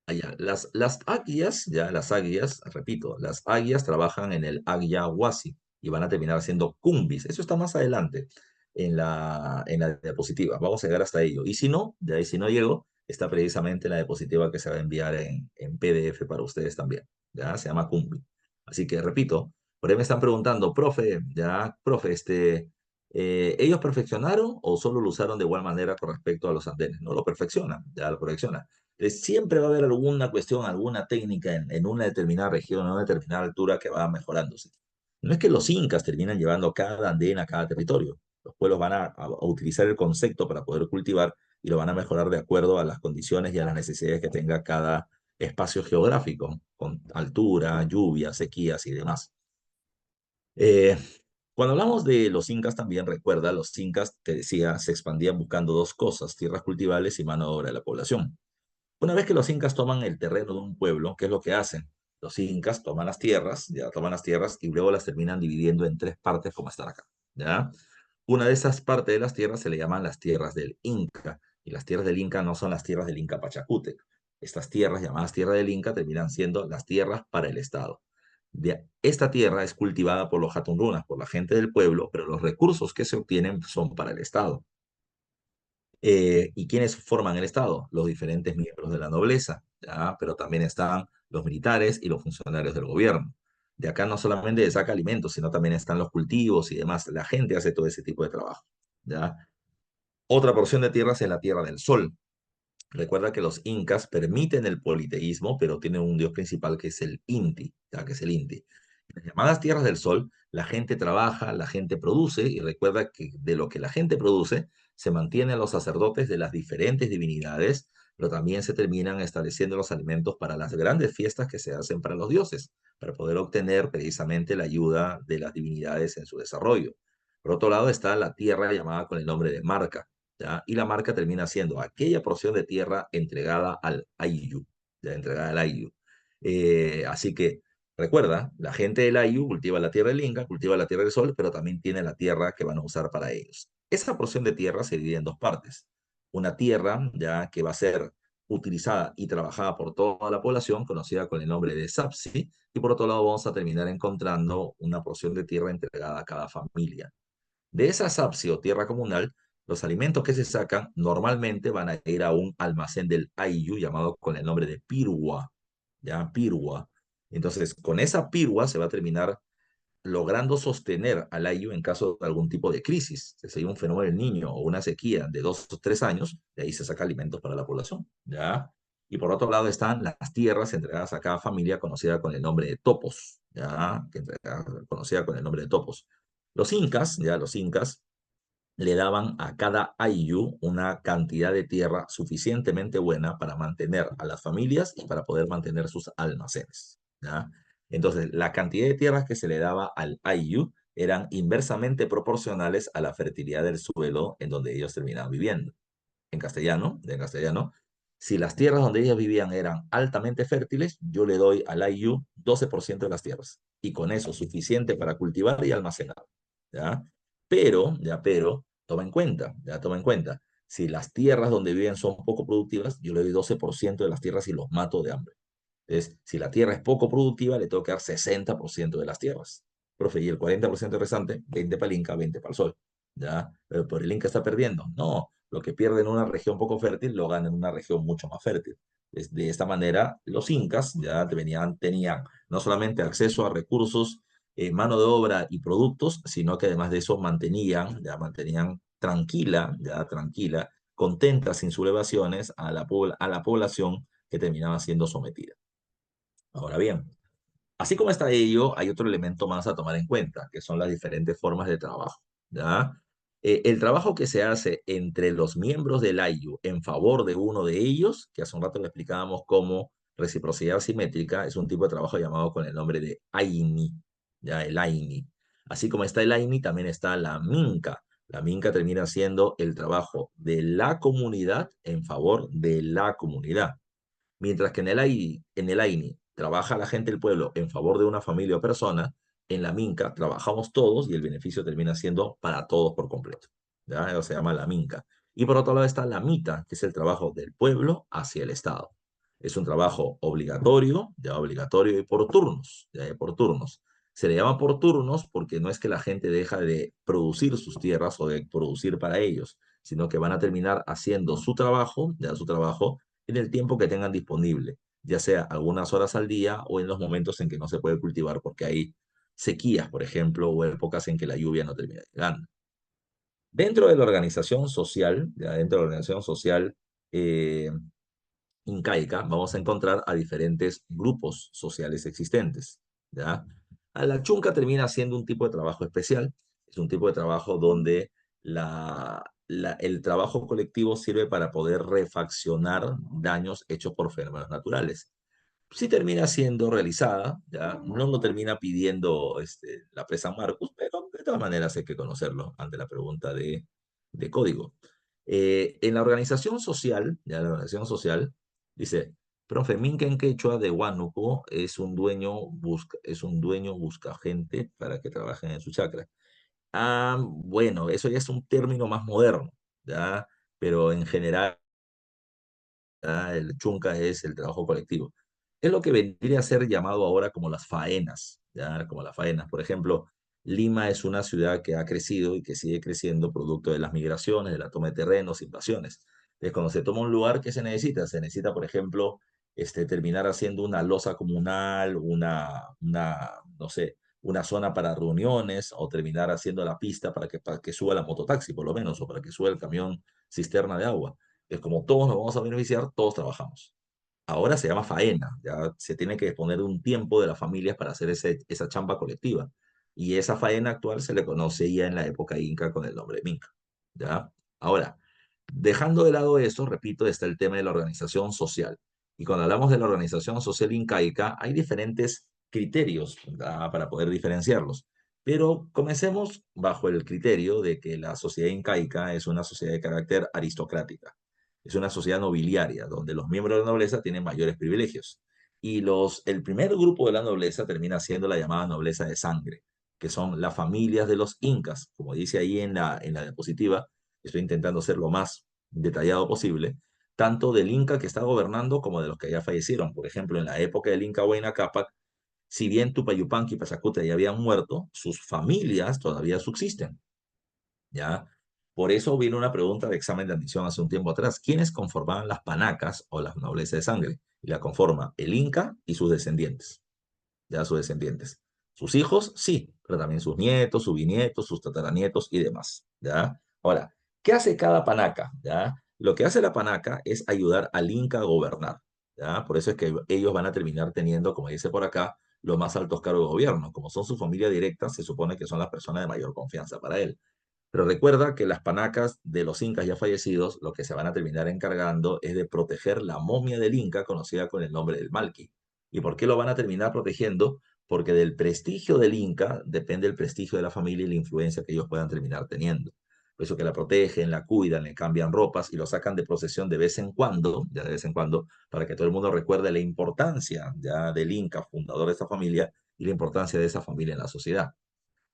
Speaker 1: allá, las águias, ya las águias, repito, las águias trabajan en el Agya Huasi y van a terminar siendo cumbis. Eso está más adelante en la diapositiva. Vamos a llegar hasta ello. Y si no, de ahí si no llego, está precisamente la diapositiva que se va a enviar en PDF para ustedes también. Ya se llama cumbi. Así que repito, por ahí me están preguntando, profe, ya, profe, ¿ellos perfeccionaron o solo lo usaron de igual manera con respecto a los andenes? No lo perfeccionan, ya lo perfeccionan. Siempre va a haber alguna cuestión, alguna técnica en una determinada región, en una determinada altura que va mejorándose. No es que los incas terminan llevando cada andén a cada territorio. Los pueblos van a utilizar el concepto para poder cultivar y lo van a mejorar de acuerdo a las condiciones y a las necesidades que tenga cada espacio geográfico, con altura, lluvia, sequías y demás. Eh, Cuando hablamos de los incas también, recuerda, los incas, te decía, se expandían buscando dos cosas, tierras cultivables y mano de obra de la población. Una vez que los incas toman el terreno de un pueblo, ¿qué es lo que hacen? Los incas toman las tierras, ya toman las tierras y luego las terminan dividiendo en tres partes como están acá, ¿ya? Una de esas partes de las tierras se le llaman las tierras del Inca, y las tierras del Inca no son las tierras del Inca Pachacútec. Estas tierras llamadas tierra del Inca terminan siendo las tierras para el Estado. Esta tierra es cultivada por los Jatunrunas, por la gente del pueblo, pero los recursos que se obtienen son para el Estado. ¿Y quiénes forman el Estado? Los diferentes miembros de la nobleza, ¿ya? Pero también están los militares y los funcionarios del gobierno. De acá no solamente se saca alimentos, sino también están los cultivos y demás. La gente hace todo ese tipo de trabajo, ¿ya? Otra porción de tierras es la Tierra del Sol. Recuerda que los incas permiten el politeísmo, pero tienen un dios principal que es el Inti, ya que es el Inti. En las llamadas tierras del sol, la gente trabaja, la gente produce, y recuerda que de lo que la gente produce, se mantienen los sacerdotes de las diferentes divinidades, pero también se terminan estableciendo los alimentos para las grandes fiestas que se hacen para los dioses, para poder obtener precisamente la ayuda de las divinidades en su desarrollo. Por otro lado está la tierra llamada con el nombre de Marca, ¿ya? Y la marca termina siendo aquella porción de tierra entregada al Ayllu, ya entregada al Ayllu. Así que recuerda, la gente del Ayllu cultiva la tierra del Inca, cultiva la tierra del Sol, pero también tiene la tierra que van a usar para ellos. Esa porción de tierra se divide en dos partes. Una tierra ya que va a ser utilizada y trabajada por toda la población, conocida con el nombre de Sapsi, y por otro lado vamos a terminar encontrando una porción de tierra entregada a cada familia. De esa sapsi o tierra comunal, los alimentos que se sacan normalmente van a ir a un almacén del Ayllu llamado con el nombre de pirua, ¿ya? Pirua. Entonces, con esa pirua se va a terminar logrando sostener al Ayllu en caso de algún tipo de crisis. Si hay un fenómeno del niño o una sequía de 2 o 3 años, de ahí se saca alimentos para la población, ¿ya? Y por otro lado están las tierras entregadas a cada familia conocida con el nombre de topos, ¿ya? Conocida con el nombre de topos. Los incas le daban a cada ayllu una cantidad de tierra suficientemente buena para mantener a las familias y para poder mantener sus almacenes, ¿ya? Entonces, la cantidad de tierras que se le daba al ayllu eran inversamente proporcionales a la fertilidad del suelo en donde ellos terminaban viviendo. En castellano, si las tierras donde ellos vivían eran altamente fértiles, yo le doy al ayllu 12% de las tierras. Y con eso suficiente para cultivar y almacenar, ¿ya? Pero, toma en cuenta, si las tierras donde viven son poco productivas, yo le doy 12% de las tierras y los mato de hambre. Entonces, si la tierra es poco productiva, le tengo que dar 60% de las tierras. Profe, y el 40% restante, 20 para el Inca, 20 para el Sol. ¿Ya? Pero por el Inca está perdiendo. No, lo que pierde en una región poco fértil lo gana en una región mucho más fértil. De esta manera, los incas ya tenían no solamente acceso a recursos, mano de obra y productos, sino que además de eso mantenían tranquila, contenta, sin sublevaciones a la población que terminaba siendo sometida. Ahora bien, Así como está ello, hay otro elemento más a tomar en cuenta, que son las diferentes formas de trabajo, ¿ya? El trabajo que se hace entre los miembros del AIU en favor de uno de ellos, que hace un rato le explicábamos como reciprocidad asimétrica, es un tipo de trabajo llamado con el nombre de AINI, ¿ya? El AINI. Así como está el AINI, también está la MINCA. La MINCA termina siendo el trabajo de la comunidad en favor de la comunidad. Mientras que en el AINI trabaja la gente del pueblo en favor de una familia o persona, en la MINCA trabajamos todos y el beneficio termina siendo para todos por completo. ¿Ya? Eso se llama la MINCA. Y por otro lado está la MITA, que es el trabajo del pueblo hacia el Estado. Es un trabajo obligatorio, ya obligatorio y por turnos, ya por turnos. Se le llama por turnos porque no es que la gente deja de producir sus tierras o de producir para ellos, sino que van a terminar haciendo su trabajo, ya su trabajo, en el tiempo que tengan disponible, ya sea algunas horas al día o en los momentos en que no se puede cultivar porque hay sequías, por ejemplo, o épocas en que la lluvia no termina llegando. Dentro de la organización social, ya dentro de la organización social eh, incaica, vamos a encontrar a diferentes grupos sociales existentes, ¿ya? A la chunca termina siendo un tipo de trabajo especial, es un tipo de trabajo donde el trabajo colectivo sirve para poder refaccionar daños hechos por fenómenos naturales. Sí termina siendo realizada, ya no lo termina pidiendo la presa Marcus, pero de todas maneras hay que conocerlo ante la pregunta de código. En la organización social, ya la organización social, dice, profe, Minken Quechua de Huánuco es un dueño busca gente para que trabajen en su chacra. Ah, bueno, eso ya es un término más moderno, ¿ya? Pero en general el chunca es el trabajo colectivo. Es lo que vendría a ser llamado ahora como las faenas, ¿ya? Como las faenas. Por ejemplo, Lima es una ciudad que ha crecido y que sigue creciendo producto de las migraciones, de la toma de terrenos, invasiones. Entonces, cuando se toma un lugar, ¿qué se necesita? Se necesita, por ejemplo, terminar haciendo una loza comunal, no sé, una zona para reuniones, o terminar haciendo la pista para que suba la mototaxi, por lo menos, o para que suba el camión cisterna de agua. Es como todos nos vamos a beneficiar, todos trabajamos. Ahora se llama faena, ya se tiene que disponer un tiempo de las familias para hacer esa chamba colectiva. Y esa faena actual se le conocía en la época inca con el nombre de Minca. ¿Ya? Ahora, dejando de lado eso, repito, está el tema de la organización social. Y cuando hablamos de la organización social incaica, hay diferentes criterios, ¿verdad?, para poder diferenciarlos. Pero comencemos bajo el criterio de que la sociedad incaica es una sociedad de carácter aristocrática. Es una sociedad nobiliaria, donde los miembros de la nobleza tienen mayores privilegios. Y el primer grupo de la nobleza termina siendo la llamada nobleza de sangre, que son las familias de los incas. Como dice ahí en la diapositiva, estoy intentando ser lo más detallado posible, tanto del inca que está gobernando como de los que ya fallecieron. Por ejemplo, en la época del inca Huayna Cápac, si bien Tupayupanqui y Pachacuti ya habían muerto, sus familias todavía subsisten. ¿Ya? Por eso vino una pregunta de examen de admisión hace un tiempo atrás. ¿Quiénes conformaban las panacas o las nobleza de sangre? Y la conforma el Inca y sus descendientes, ya sus descendientes. Sus hijos, sí, pero también sus nietos, sus bisnietos, sus tataranietos y demás, ¿ya? Ahora, ¿qué hace cada panaca? ¿Ya? Lo que hace la panaca es ayudar al Inca a gobernar, ¿ya? Por eso es que ellos van a terminar teniendo, como dice por acá, los más altos cargos de gobierno. Como son su familia directa, se supone que son las personas de mayor confianza para él. Pero recuerda que las panacas de los incas ya fallecidos, lo que se van a terminar encargando es de proteger la momia del inca, conocida con el nombre del Malqui. ¿Y por qué lo van a terminar protegiendo? Porque del prestigio del inca depende el prestigio de la familia y la influencia que ellos puedan terminar teniendo. Por eso que la protegen, la cuidan, le cambian ropas y lo sacan de procesión de vez en cuando, ya de vez en cuando, para que todo el mundo recuerde la importancia ya del inca, fundador de esta familia, y la importancia de esa familia en la sociedad.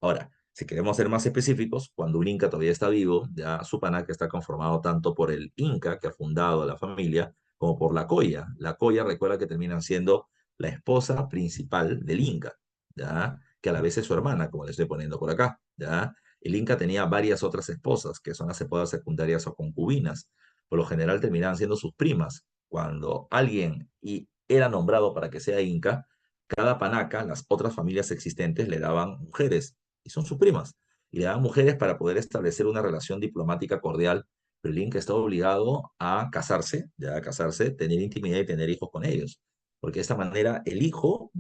Speaker 1: Ahora, si queremos ser más específicos, cuando un Inca todavía está vivo, ya su panaca está conformado tanto por el Inca, que ha fundado la familia, como por la Coya. La Coya, recuerda que terminan siendo la esposa principal del Inca, ¿ya? Que a la vez es su hermana, como le estoy poniendo por acá, ¿ya? El Inca tenía varias otras esposas, que son las esposas secundarias o concubinas. Por lo general terminaban siendo sus primas. Cuando era nombrado para que sea Inca, cada panaca, las otras familias existentes le daban mujeres y son sus primas. Y le daban mujeres para poder establecer una relación diplomática cordial. Pero el Inca está obligado a casarse, ya a casarse, tener intimidad y tener hijos con ellos. porque de esta manera el hijo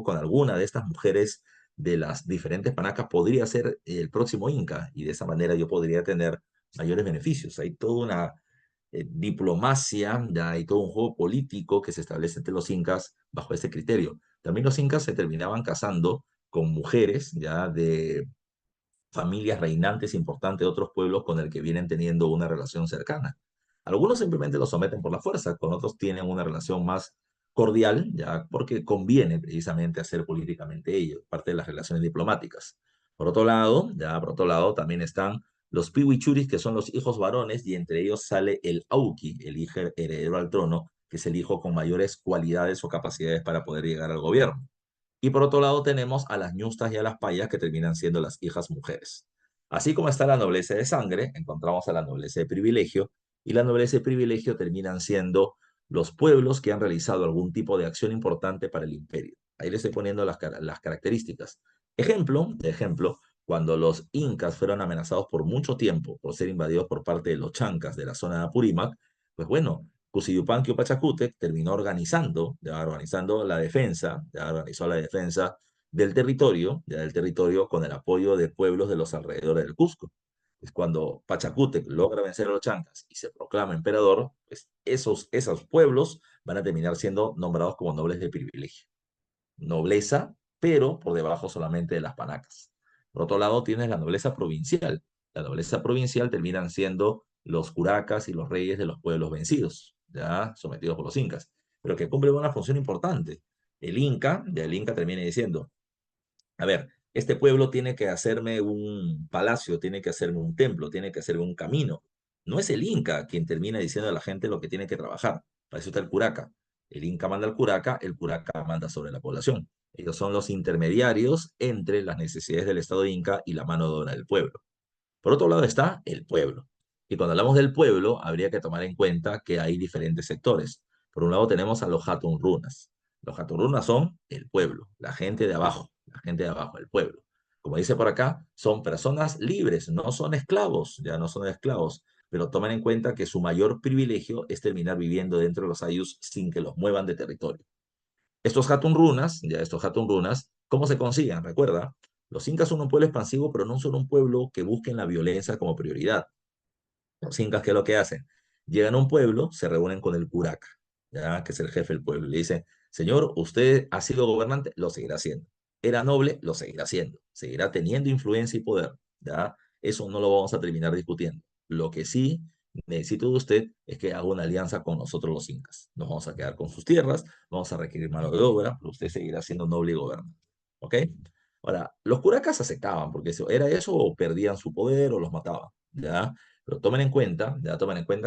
Speaker 1: con alguna de estas mujeres de las diferentes panacas podría ser el próximo Inca, y de esa manera yo podría tener mayores beneficios. Hay toda una diplomacia, ya hay todo un juego político que se establece entre los incas bajo este criterio. También los incas se terminaban casando con mujeres ya de familias reinantes importantes de otros pueblos con el que vienen teniendo una relación cercana. Algunos simplemente los someten por la fuerza, con otros tienen una relación más cordial, ya porque conviene precisamente hacer políticamente ello, parte de las relaciones diplomáticas. Por otro lado, también están los pihuichuris, que son los hijos varones, y entre ellos sale el auqui, el hijo heredero al trono, que es el hijo con mayores cualidades o capacidades para poder llegar al gobierno. Y por otro lado tenemos a las ñustas y a las payas, que terminan siendo las hijas mujeres. Así como está la nobleza de sangre, encontramos a la nobleza de privilegio, y la nobleza de privilegio terminan siendo los pueblos que han realizado algún tipo de acción importante para el imperio. Ahí les estoy poniendo las características. Ejemplo, cuando los incas fueron amenazados por mucho tiempo por ser invadidos por parte de los chancas de la zona de Apurímac, pues bueno, Cusillupanqui Pachacútec terminó organizando la defensa, ya organizó la defensa del territorio, ya del territorio con el apoyo de pueblos de los alrededores del Cusco. Es cuando Pachacútec logra vencer a los chancas y se proclama emperador, pues esos pueblos van a terminar siendo nombrados como nobles de privilegio. Nobleza, pero por debajo solamente de las panacas. Por otro lado, tienes la nobleza provincial. La nobleza provincial terminan siendo los curacas y los reyes de los pueblos vencidos, ya sometidos por los incas, pero que cumplen una función importante. El Inca termina diciendo, a ver, este pueblo tiene que hacerme un palacio, tiene que hacerme un templo, tiene que hacerme un camino. No es el Inca quien termina diciendo a la gente lo que tiene que trabajar. Para eso está el curaca. El Inca manda al curaca, el curaca manda sobre la población. Ellos son los intermediarios entre las necesidades del Estado Inca y la mano de obra del pueblo. Por otro lado está el pueblo. Y cuando hablamos del pueblo, habría que tomar en cuenta que hay diferentes sectores. Por un lado tenemos a los Hatun Runas. Los Hatun Runas son el pueblo, la gente de abajo, el pueblo. Como dice por acá, son personas libres, no son esclavos, ya no son esclavos, pero tomen en cuenta que su mayor privilegio es terminar viviendo dentro de los ayllus sin que los muevan de territorio. Estos Hatun Runas, ¿cómo se consiguen? Recuerda, los incas son un pueblo expansivo, pero no son un pueblo que busquen la violencia como prioridad. Los incas, ¿qué es lo que hacen? Llegan a un pueblo, se reúnen con el curaca, ¿ya? Que es el jefe del pueblo, y le dicen, señor, usted ha sido gobernante, lo seguirá haciendo. Era noble, lo seguirá haciendo. Seguirá teniendo influencia y poder, ¿ya? Eso no lo vamos a terminar discutiendo. Lo que sí necesito de usted es que haga una alianza con nosotros los incas. Nos vamos a quedar con sus tierras, vamos a requerir mano de obra, pero usted seguirá siendo noble y gobernante. ¿Ok? Ahora, los curacas aceptaban, porque eso, era eso o perdían su poder o los mataban, ¿ya? Pero tomen en cuenta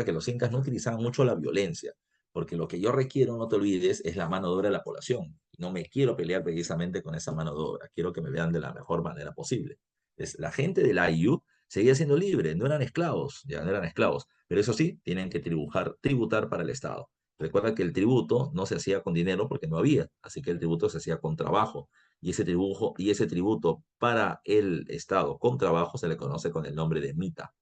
Speaker 1: que los incas no utilizaban mucho la violencia, porque lo que yo requiero, no te olvides, es la mano de obra de la población. Y no me quiero pelear precisamente con esa mano de obra, quiero que me vean de la mejor manera posible. La gente del IU seguía siendo libre, no eran esclavos, ya no eran esclavos, pero eso sí, tienen que tributar para el Estado. Recuerda que el tributo no se hacía con dinero porque no había, así que el tributo se hacía con trabajo. Y ese tributo para el Estado con trabajo se le conoce con el nombre de mita.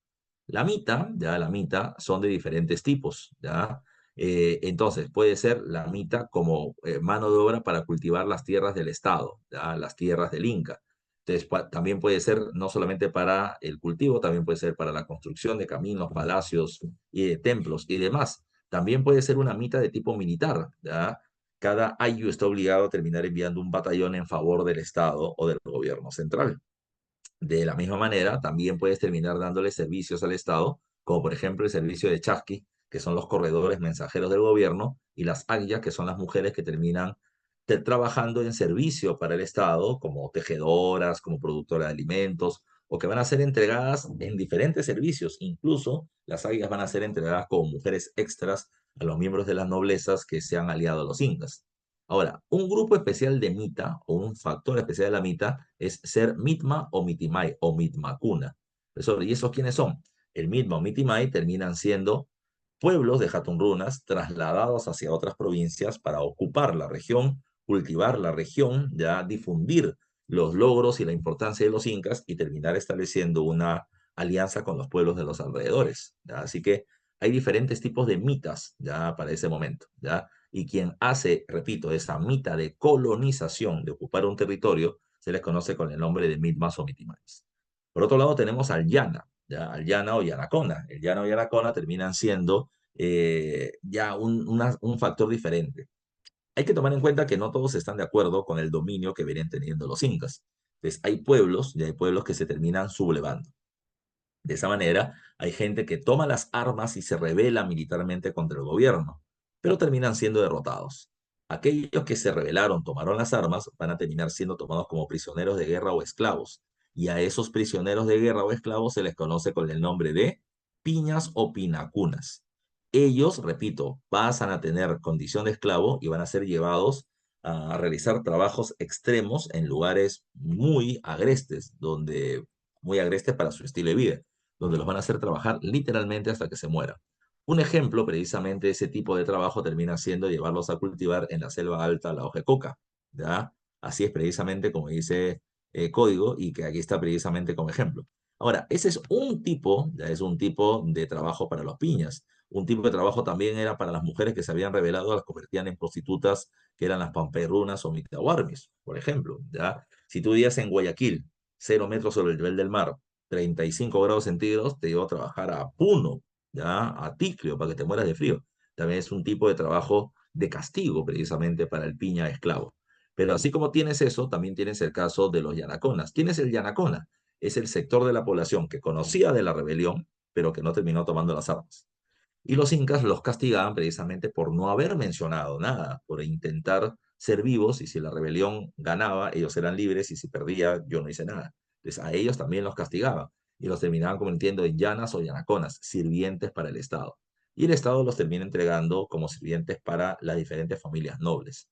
Speaker 1: La mita son de diferentes tipos, ¿ya? Entonces, puede ser la mita como mano de obra para cultivar las tierras del Estado, ¿ya? Las tierras del Inca. Entonces, también puede ser no solamente para el cultivo, también puede ser para la construcción de caminos, palacios y de templos y demás. También puede ser una mita de tipo militar, ¿ya? Cada ayllu está obligado a terminar enviando un batallón en favor del Estado o del gobierno central. De la misma manera, también puedes terminar dándole servicios al Estado, como por ejemplo el servicio de chasqui, que son los corredores mensajeros del gobierno, y las ayllus, que son las mujeres que terminan trabajando en servicio para el Estado, como tejedoras, como productoras de alimentos, o que van a ser entregadas en diferentes servicios. Incluso las ayllus van a ser entregadas como mujeres extras a los miembros de las noblezas que se han aliado a los incas. Ahora, un grupo especial de mita o un factor especial de la mita es ser mitma o mitimai o mitmacuna. ¿Y esos quiénes son? El mitma o mitimai terminan siendo pueblos de Hatunrunas trasladados hacia otras provincias para ocupar la región, cultivar la región, ya difundir los logros y la importancia de los incas y terminar estableciendo una alianza con los pueblos de los alrededores. ¿Ya? Así que hay diferentes tipos de mitas ya para ese momento, ¿ya? Y quien hace, repito, esa mita de colonización, de ocupar un territorio, se les conoce con el nombre de mitmas o mitimaes. Por otro lado, tenemos al llana, ¿ya? Al llana o yanacona. El llana o yanacona terminan siendo ya un factor diferente. Hay que tomar en cuenta que no todos están de acuerdo con el dominio que vienen teniendo los incas. Entonces, hay pueblos, y hay pueblos que se terminan sublevando. De esa manera, hay gente que toma las armas y se rebela militarmente contra el gobierno, pero terminan siendo derrotados. Aquellos que se rebelaron, tomaron las armas, van a terminar siendo tomados como prisioneros de guerra o esclavos. Y a esos prisioneros de guerra o esclavos se les conoce con el nombre de piñas o pinacunas. Ellos, repito, pasan a tener condición de esclavo y van a ser llevados a realizar trabajos extremos en lugares muy agrestes, muy agrestes para su estilo de vida, donde los van a hacer trabajar literalmente hasta que se mueran. Un ejemplo, precisamente, de ese tipo de trabajo termina siendo llevarlos a cultivar en la selva alta la hoja de coca, ¿ya? Así es precisamente como dice código y que aquí está precisamente como ejemplo. Ahora, ese es un tipo, ya es un tipo de trabajo para los piñas. Un tipo de trabajo también era para las mujeres que se habían revelado, las convertían en prostitutas, que eran las pamperrunas o mitahuarmis, por ejemplo, ¿ya? Si tú vivías en Guayaquil, 0 metros sobre el nivel del mar, 35 grados centígrados, te llevo a trabajar a Puno, ¿ya? A Ticlio, para que te mueras de frío. También es un tipo de trabajo de castigo, precisamente, para el piña esclavo. Pero así como tienes eso, también tienes el caso de los yanaconas. ¿Quién es el yanacona? Es el sector de la población que conocía de la rebelión, pero que no terminó tomando las armas. Y los incas los castigaban precisamente por no haber mencionado nada, por intentar ser vivos y si la rebelión ganaba, ellos eran libres y si perdía, yo no hice nada. Entonces a ellos también los castigaban y los terminaban convirtiendo en llanas o yanaconas, sirvientes para el Estado. Y el Estado los termina entregando como sirvientes para las diferentes familias nobles.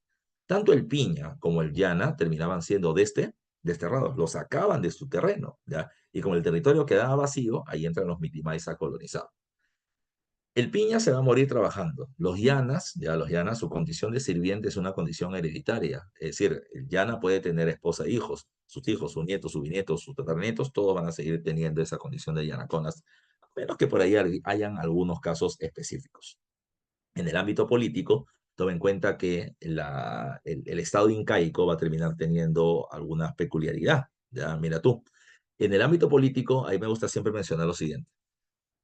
Speaker 1: Tanto el piña como el llana terminaban siendo desterrados, los sacaban de su terreno, ¿ya? Y como el territorio quedaba vacío, ahí entran los mitimais a colonizar. El piña se va a morir trabajando. Los llanas, su condición de sirviente es una condición hereditaria. Es decir, el llana puede tener esposa e hijos, sus nietos, sus bisnietos, sus tataranietos, todos van a seguir teniendo esa condición de llanaconas, a menos que por ahí hayan algunos casos específicos. En el ámbito político, toma en cuenta que el Estado incaico va a terminar teniendo alguna peculiaridad. Ya, mira tú. En el ámbito político, ahí me gusta siempre mencionar lo siguiente.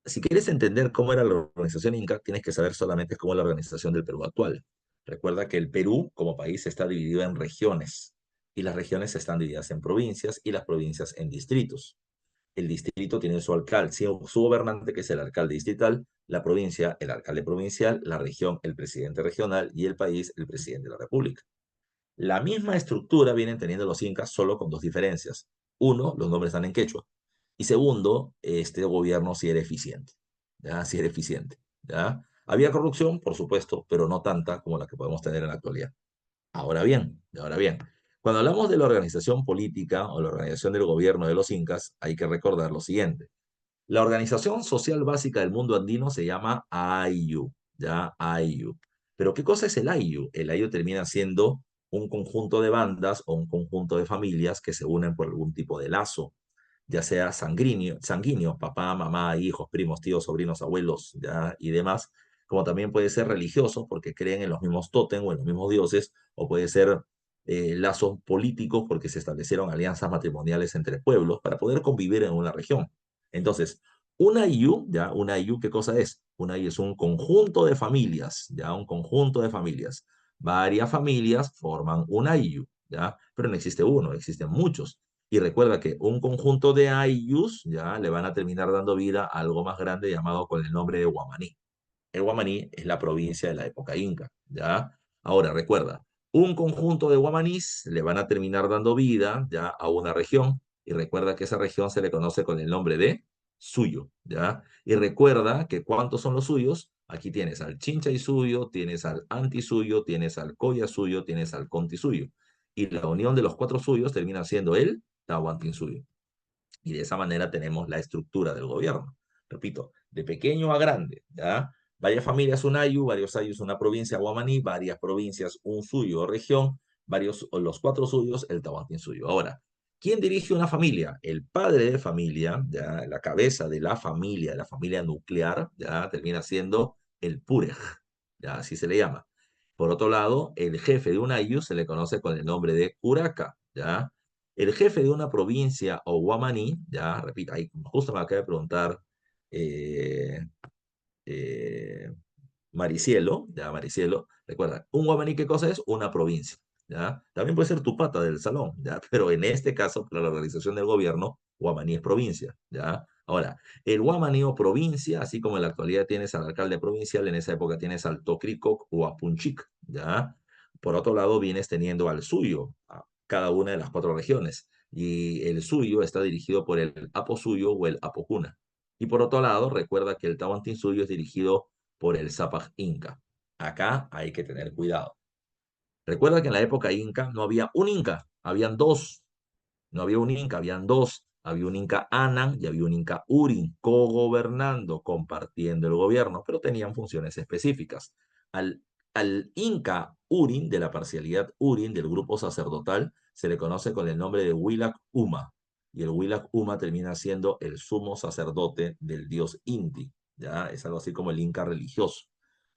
Speaker 1: Si quieres entender cómo era la organización Inca, tienes que saber solamente cómo es la organización del Perú actual. Recuerda que el Perú como país está dividido en regiones y las regiones están divididas en provincias y las provincias en distritos. El distrito tiene su alcalde, su gobernante, que es el alcalde distrital, la provincia, el alcalde provincial, la región, el presidente regional y el país, el presidente de la república. La misma estructura vienen teniendo los incas solo con dos diferencias. Uno, los nombres están en quechua. Y segundo, este gobierno sí era eficiente. ¿Ya? Sí era eficiente. ¿Ya? Había corrupción, por supuesto, pero no tanta como la que podemos tener en la actualidad. Ahora bien, cuando hablamos de la organización política o la organización del gobierno de los incas, hay que recordar lo siguiente. La organización social básica del mundo andino se llama AIU, ¿ya? AIU. Pero ¿qué cosa es el AIU? El AIU termina siendo un conjunto de bandas o un conjunto de familias que se unen por algún tipo de lazo, ya sea sanguíneo, papá, mamá, hijos, primos, tíos, sobrinos, abuelos, ¿ya? Y demás, como también puede ser religioso porque creen en los mismos tótem o en los mismos dioses, o puede ser lazos políticos porque se establecieron alianzas matrimoniales entre pueblos para poder convivir en una región. Entonces, una IU, ¿ya? Una IU, ¿qué cosa es? Una IU es un conjunto de familias, ¿ya? Un conjunto de familias. Varias familias forman una IU, ¿ya? Pero no existe uno, existen muchos. Y recuerda que un conjunto de IUs, ¿ya? Le van a terminar dando vida a algo más grande llamado con el nombre de Guamaní. El Guamaní es la provincia de la época inca, ¿ya? Ahora, recuerda, un conjunto de guamanís le van a terminar dando vida, ¿ya? A una región, y recuerda que esa región se le conoce con el nombre de suyo, ¿ya? Y recuerda que ¿cuántos son los suyos? Aquí tienes al Chincha y suyo, tienes al Anti suyo, tienes al Coya suyo, tienes al Conti suyo. Y la unión de los cuatro suyos termina siendo el Tahuantin suyo. Y de esa manera tenemos la estructura del gobierno. Repito, de pequeño a grande, ¿ya? Varias familias un ayu, varios ayus una provincia, Guamaní, varias provincias un suyo o región, varios, o los cuatro suyos, el Tahuantín suyo. Ahora, ¿Quién dirige una familia? El padre de familia, ya, la cabeza de la familia nuclear, ya termina siendo el Purej, ya así se le llama. Por otro lado, el jefe de una IU se le conoce con el nombre de curaca, ya. El jefe de una provincia o guamaní, ya, repito, ahí justo me acaba de preguntar eh, eh, Maricielo, ya Maricielo, recuerda, un guamaní, ¿qué cosa es? Una provincia, ¿ya? También puede ser tu pata del salón, ¿ya? Pero en este caso, para la organización del gobierno, guamaní es provincia, ¿ya? Ahora, el guamaní o provincia, así como en la actualidad tienes al alcalde provincial, en esa época tienes al Tocricoc o a Punchic, ¿ya? Por otro lado, vienes teniendo al suyo, a cada una de las cuatro regiones, y el suyo está dirigido por el Apo Suyo o el Apocuna. Y por otro lado, recuerda que el Tahuantinsuyo es dirigido por el Zapaj Inca. Acá hay que tener cuidado. Recuerda que en la época inca no había un inca, habían dos. No había un inca, habían dos. Había un inca Anan y había un inca Urin, cogobernando, compartiendo el gobierno, pero tenían funciones específicas. Al, al inca Urin, de la parcialidad Urin, del grupo sacerdotal, se le conoce con el nombre de Willac Uma. Y el Willac Uma termina siendo el sumo sacerdote del dios Inti. ¿Ya? Es algo así como el inca religioso.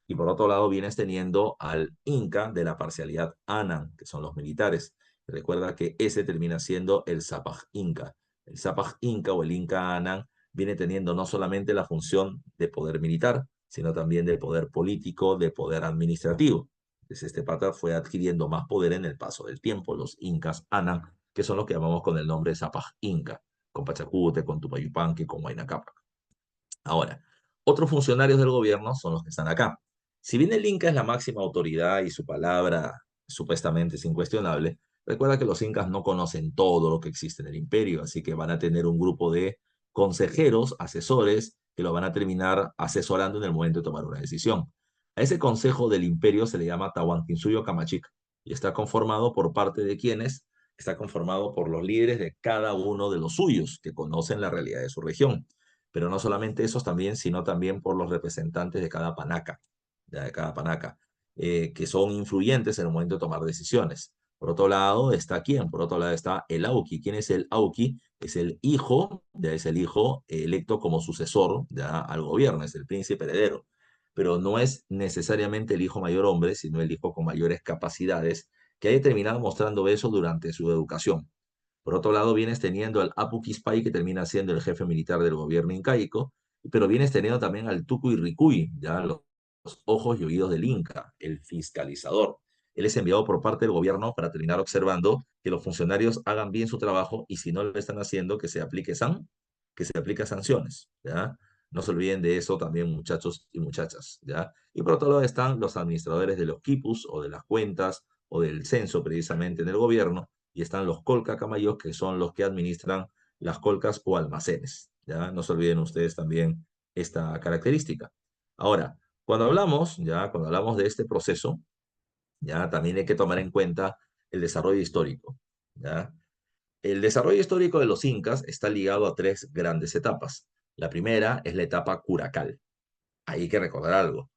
Speaker 1: Y por otro lado vienes teniendo al Inca de la parcialidad Anan, que son los militares. Recuerda que ese termina siendo el Zapaj Inca. El Zapaj Inca o el Inca Anan viene teniendo no solamente la función de poder militar, sino también de poder político, de poder administrativo. Entonces este pata fue adquiriendo más poder en el paso del tiempo. Los Incas Anan, que son los que llamamos con el nombre de Zapaj Inca, con Pachacute, con Tupayupanqui, con Huayna Cápac. Ahora, otros funcionarios del gobierno son los que están acá. Si bien el Inca es la máxima autoridad y su palabra supuestamente es incuestionable, recuerda que los incas no conocen todo lo que existe en el imperio, así que van a tener un grupo de consejeros, asesores, que lo van a terminar asesorando en el momento de tomar una decisión. A ese consejo del imperio se le llama Tahuantinsuyo Kamachic y está conformado por parte de quienes, está conformado por los líderes de cada uno de los suyos que conocen la realidad de su región, pero no solamente esos también, sino también por los representantes de cada panaca, ya de cada panaca, que son influyentes en el momento de tomar decisiones. Por otro lado está quién, por otro lado está el Auqui. ¿Quién es el Auqui? Es el hijo, ya es el hijo electo como sucesor ya al gobierno, es el príncipe heredero, pero no es necesariamente el hijo mayor hombre, sino el hijo con mayores capacidades, que haya terminado mostrando eso durante su educación. Por otro lado, vienes teniendo al Apu Kispay, que termina siendo el jefe militar del gobierno incaico, pero vienes teniendo también al Tukuy Ricuy, ya los ojos y oídos del Inca, el fiscalizador. Él es enviado por parte del gobierno para terminar observando que los funcionarios hagan bien su trabajo y si no lo están haciendo, que se aplique sanciones, ¿ya? No se olviden de eso también, muchachos y muchachas, ¿ya? Y por otro lado están los administradores de los quipus o de las cuentas o del censo precisamente en el gobierno, y están los colca camayos, que son los que administran las colcas o almacenes. ¿Ya? No se olviden ustedes también esta característica. Ahora, cuando hablamos de este proceso, ya también hay que tomar en cuenta el desarrollo histórico. ¿Ya? El desarrollo histórico de los incas está ligado a tres grandes etapas. La primera es la etapa curacal. Hay que recordar algo.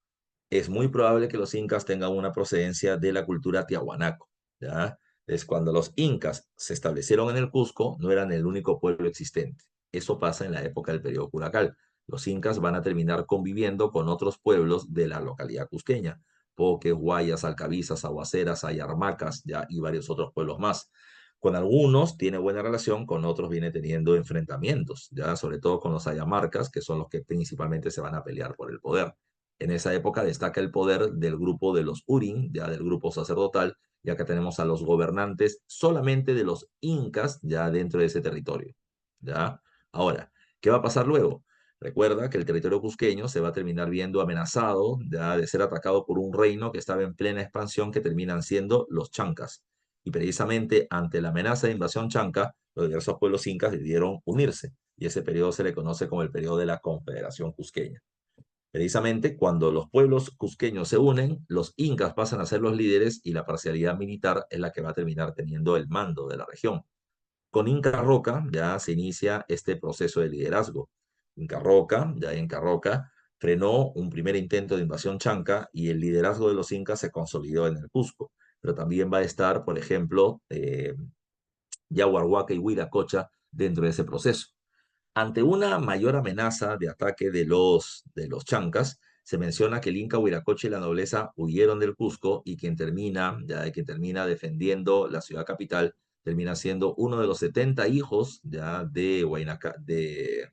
Speaker 1: Es muy probable que los incas tengan una procedencia de la cultura tiahuanaco, ¿ya? Es cuando los incas se establecieron en el Cusco, no eran el único pueblo existente. Eso pasa en la época del periodo curacal. Los incas van a terminar conviviendo con otros pueblos de la localidad cusqueña, Poques, Guayas, Alcabizas, Aguaceras, Ayarmacas, ya, y varios otros pueblos más. Con algunos tiene buena relación, con otros viene teniendo enfrentamientos, ya, sobre todo con los ayamarcas, que son los que principalmente se van a pelear por el poder. En esa época destaca el poder del grupo de los Urin, ya del grupo sacerdotal, ya que tenemos a los gobernantes solamente de los incas ya dentro de ese territorio. ¿Ya? Ahora, ¿qué va a pasar luego? Recuerda que el territorio cusqueño se va a terminar viendo amenazado ya de ser atacado por un reino que estaba en plena expansión, que terminan siendo los chancas. Y precisamente ante la amenaza de invasión chanca, los diversos pueblos incas decidieron unirse. Y ese periodo se le conoce como el periodo de la Confederación Cusqueña. Precisamente cuando los pueblos cusqueños se unen, los incas pasan a ser los líderes y la parcialidad militar es la que va a terminar teniendo el mando de la región. Con Inca Roca ya se inicia este proceso de liderazgo. Inca Roca, ya Inca Roca, frenó un primer intento de invasión chanca y el liderazgo de los incas se consolidó en el Cusco. Pero también va a estar, por ejemplo, Yaguarhuaca y Huiracocha dentro de ese proceso. Ante una mayor amenaza de ataque de los chancas, se menciona que el Inca Huiracocha y la nobleza huyeron del Cusco y quien termina defendiendo la ciudad capital termina siendo uno de los 70 hijos ya de Huaynaca, de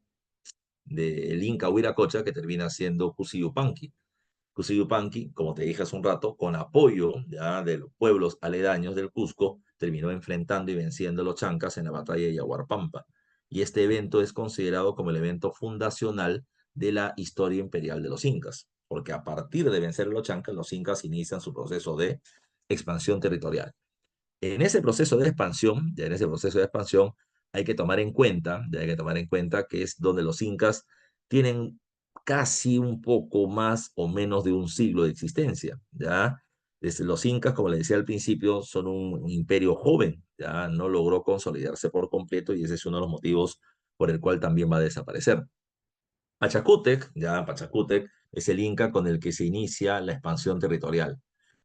Speaker 1: el Inca Huiracocha, que termina siendo Cusiyupanqui. Cusiyupanqui, como te dije hace un rato, con apoyo ya de los pueblos aledaños del Cusco, terminó enfrentando y venciendo a los chancas en la batalla de Yaguarpampa. Y este evento es considerado como el evento fundacional de la historia imperial de los incas, porque a partir de vencer a los incas inician su proceso de expansión territorial. En ese proceso de expansión hay que tomar en cuenta que es donde los incas tienen casi un poco más o menos de un siglo de existencia, ¿ya? Desde los incas, como le decía al principio, son un imperio joven, ¿ya? No logró consolidarse por completo y ese es uno de los motivos por el cual también va a desaparecer. Pachacútec es el inca con el que se inicia la expansión territorial.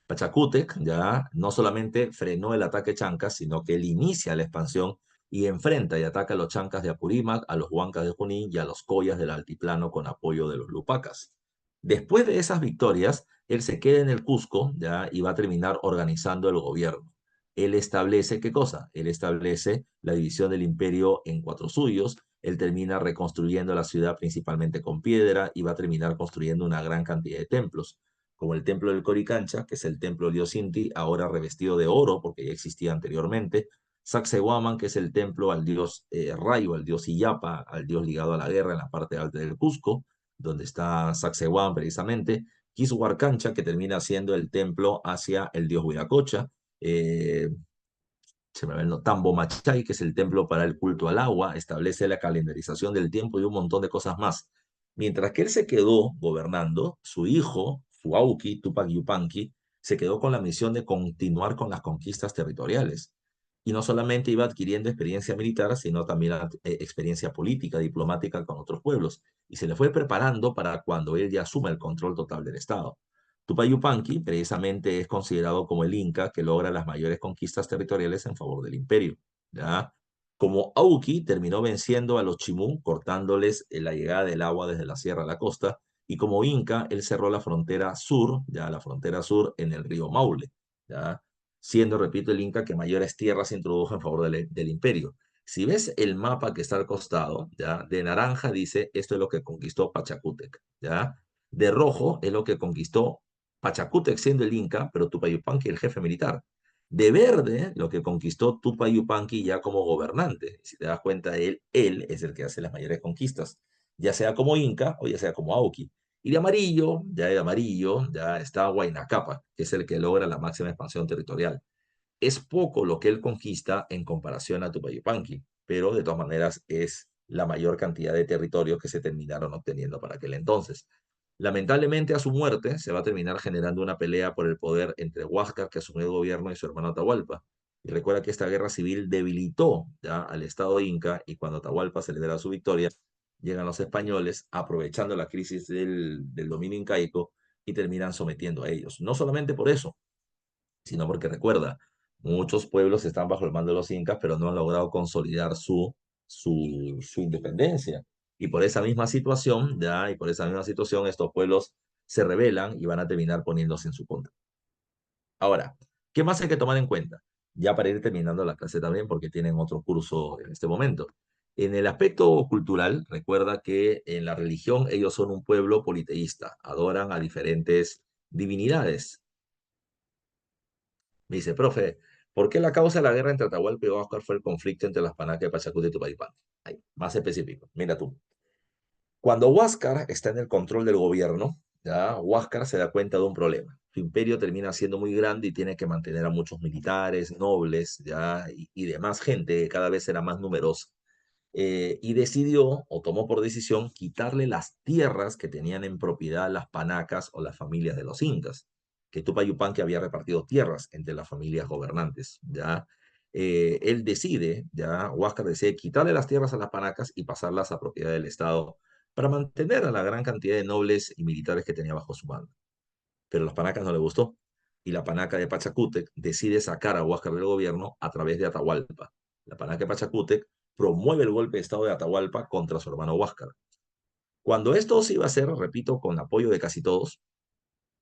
Speaker 1: Pachacútec ya no solamente frenó el ataque chanca, sino que él inicia la expansión y enfrenta y ataca a los chancas de Apurímac, a los huancas de Junín y a los collas del altiplano con apoyo de los lupacas. Después de esas victorias, él se queda en el Cusco ya y va a terminar organizando el gobierno. Él establece, ¿qué cosa? Él establece la división del imperio en cuatro suyos. Él termina reconstruyendo la ciudad principalmente con piedra y va a terminar construyendo una gran cantidad de templos, como el templo del Coricancha, que es el templo del dios Inti, ahora revestido de oro, porque ya existía anteriormente. Sacsayhuaman, que es el templo al dios Rayo, al dios Illapa, al dios ligado a la guerra en la parte alta del Cusco, donde está Sacsayhuaman precisamente. Quishuarcancha, que termina siendo el templo hacia el dios Huiracocha. Eh, Se me va el no- Tambo Machay, que es el templo para el culto al agua, establece la calendarización del tiempo y un montón de cosas más. Mientras que él se quedó gobernando, su hijo, Fuauki Tupac Yupanqui, se quedó con la misión de continuar con las conquistas territoriales. Y no solamente iba adquiriendo experiencia militar, sino también experiencia política, diplomática con otros pueblos. Y se le fue preparando para cuando él ya asuma el control total del Estado. Tupac Yupanqui precisamente es considerado como el Inca que logra las mayores conquistas territoriales en favor del imperio, ¿ya? Como Auqui terminó venciendo a los Chimú, cortándoles la llegada del agua desde la sierra a la costa, y como Inca, él cerró la frontera sur, ya la frontera sur en el río Maule, ¿ya? Siendo, repito, el Inca que mayores tierras introdujo en favor del imperio. Si ves el mapa que está al costado, ¿ya? De naranja dice, esto es lo que conquistó Pachacútec, ¿ya? De rojo es lo que conquistó Pachacútec siendo el Inca, pero Tupayupanqui el jefe militar. De verde, lo que conquistó Tupayupanqui ya como gobernante. Si te das cuenta, él es el que hace las mayores conquistas, ya sea como Inca o ya sea como Auqui. Y de amarillo, ya está Huayna Capac, que es el que logra la máxima expansión territorial. Es poco lo que él conquista en comparación a Tupayupanqui, pero de todas maneras es la mayor cantidad de territorios que se terminaron obteniendo para aquel entonces. Lamentablemente, a su muerte se va a terminar generando una pelea por el poder entre Huáscar, que asumió el gobierno, y su hermano Atahualpa. Y recuerda que esta guerra civil debilitó ya al Estado inca y cuando Atahualpa celebra su victoria, llegan los españoles aprovechando la crisis del dominio incaico y terminan sometiendo a ellos. No solamente por eso, sino porque recuerda, muchos pueblos están bajo el mando de los incas, pero no han logrado consolidar su independencia. Y por esa misma situación, estos pueblos se rebelan y van a terminar poniéndose en su contra. Ahora, ¿qué más hay que tomar en cuenta? Ya para ir terminando la clase también, porque tienen otro curso en este momento. En el aspecto cultural, recuerda que en la religión ellos son un pueblo politeísta, adoran a diferentes divinidades. Me dice, profe, ¿por qué la causa de la guerra entre Atahualpa y Huáscar fue el conflicto entre las Panacas de Pachacútec y Tupayipán? Ahí, más específico, mira tú. Cuando Huáscar está en el control del gobierno, ya, Huáscar se da cuenta de un problema. Su imperio termina siendo muy grande y tiene que mantener a muchos militares, nobles, ya, y demás gente que cada vez era más numerosa. Y decidió, o tomó por decisión, quitarle las tierras que tenían en propiedad las panacas o las familias de los incas, que Tupac Yupanqui había repartido tierras entre las familias gobernantes, ¿ya? Él decide, ya, Huáscar decide quitarle las tierras a las panacas y pasarlas a propiedad del Estado para mantener a la gran cantidad de nobles y militares que tenía bajo su mando. Pero a las panacas no le gustó, y la panaca de Pachacútec decide sacar a Huáscar del gobierno a través de Atahualpa. la Panaque Pachacútec, promueve el golpe de Estado de Atahualpa contra su hermano Huáscar. Cuando esto se iba a hacer, repito, con apoyo de casi todos,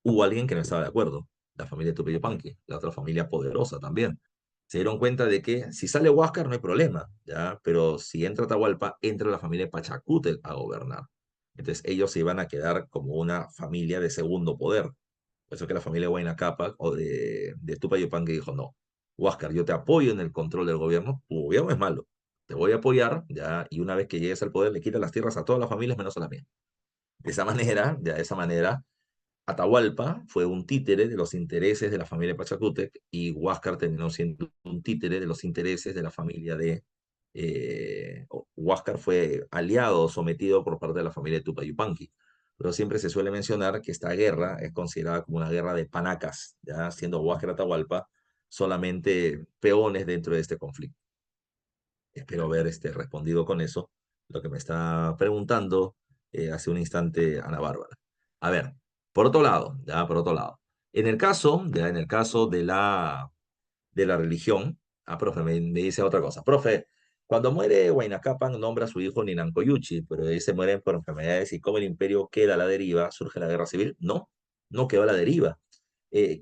Speaker 1: hubo alguien que no estaba de acuerdo, la familia Tupayupanqui, la otra familia poderosa también. Se dieron cuenta de que si sale Huáscar no hay problema, ¿ya? Pero si entra Atahualpa, entra la familia Pachacútec a gobernar. Entonces ellos se iban a quedar como una familia de segundo poder. Por eso que la familia Huayna Cápac o de Tupac que dijo, no, Huáscar, yo te apoyo en el control del gobierno, tu gobierno es malo, te voy a apoyar, ya, y una vez que llegues al poder le quitas las tierras a todas las familias menos a la mía. De esa manera, ya de esa manera, Atahualpa fue un títere de los intereses de la familia Pachacútec y Huáscar terminó siendo un títere de los intereses de la familia de... Huáscar fue aliado, sometido por parte de la familia de Tupac Yupanqui. Pero siempre se suele mencionar que esta guerra es considerada como una guerra de panacas, ya siendo Huáscar y Atahualpa solamente peones dentro de este conflicto. Espero haber respondido con eso lo que me está preguntando hace un instante Ana Bárbara. A ver, por otro lado, ya por otro lado, en el caso de la religión, profe, me dice otra cosa. Profe, cuando muere Huayna Cápac nombra a su hijo Ninancoyuchi, pero se mueren por enfermedades y como el imperio queda a la deriva, surge la guerra civil. No, no quedó a la deriva.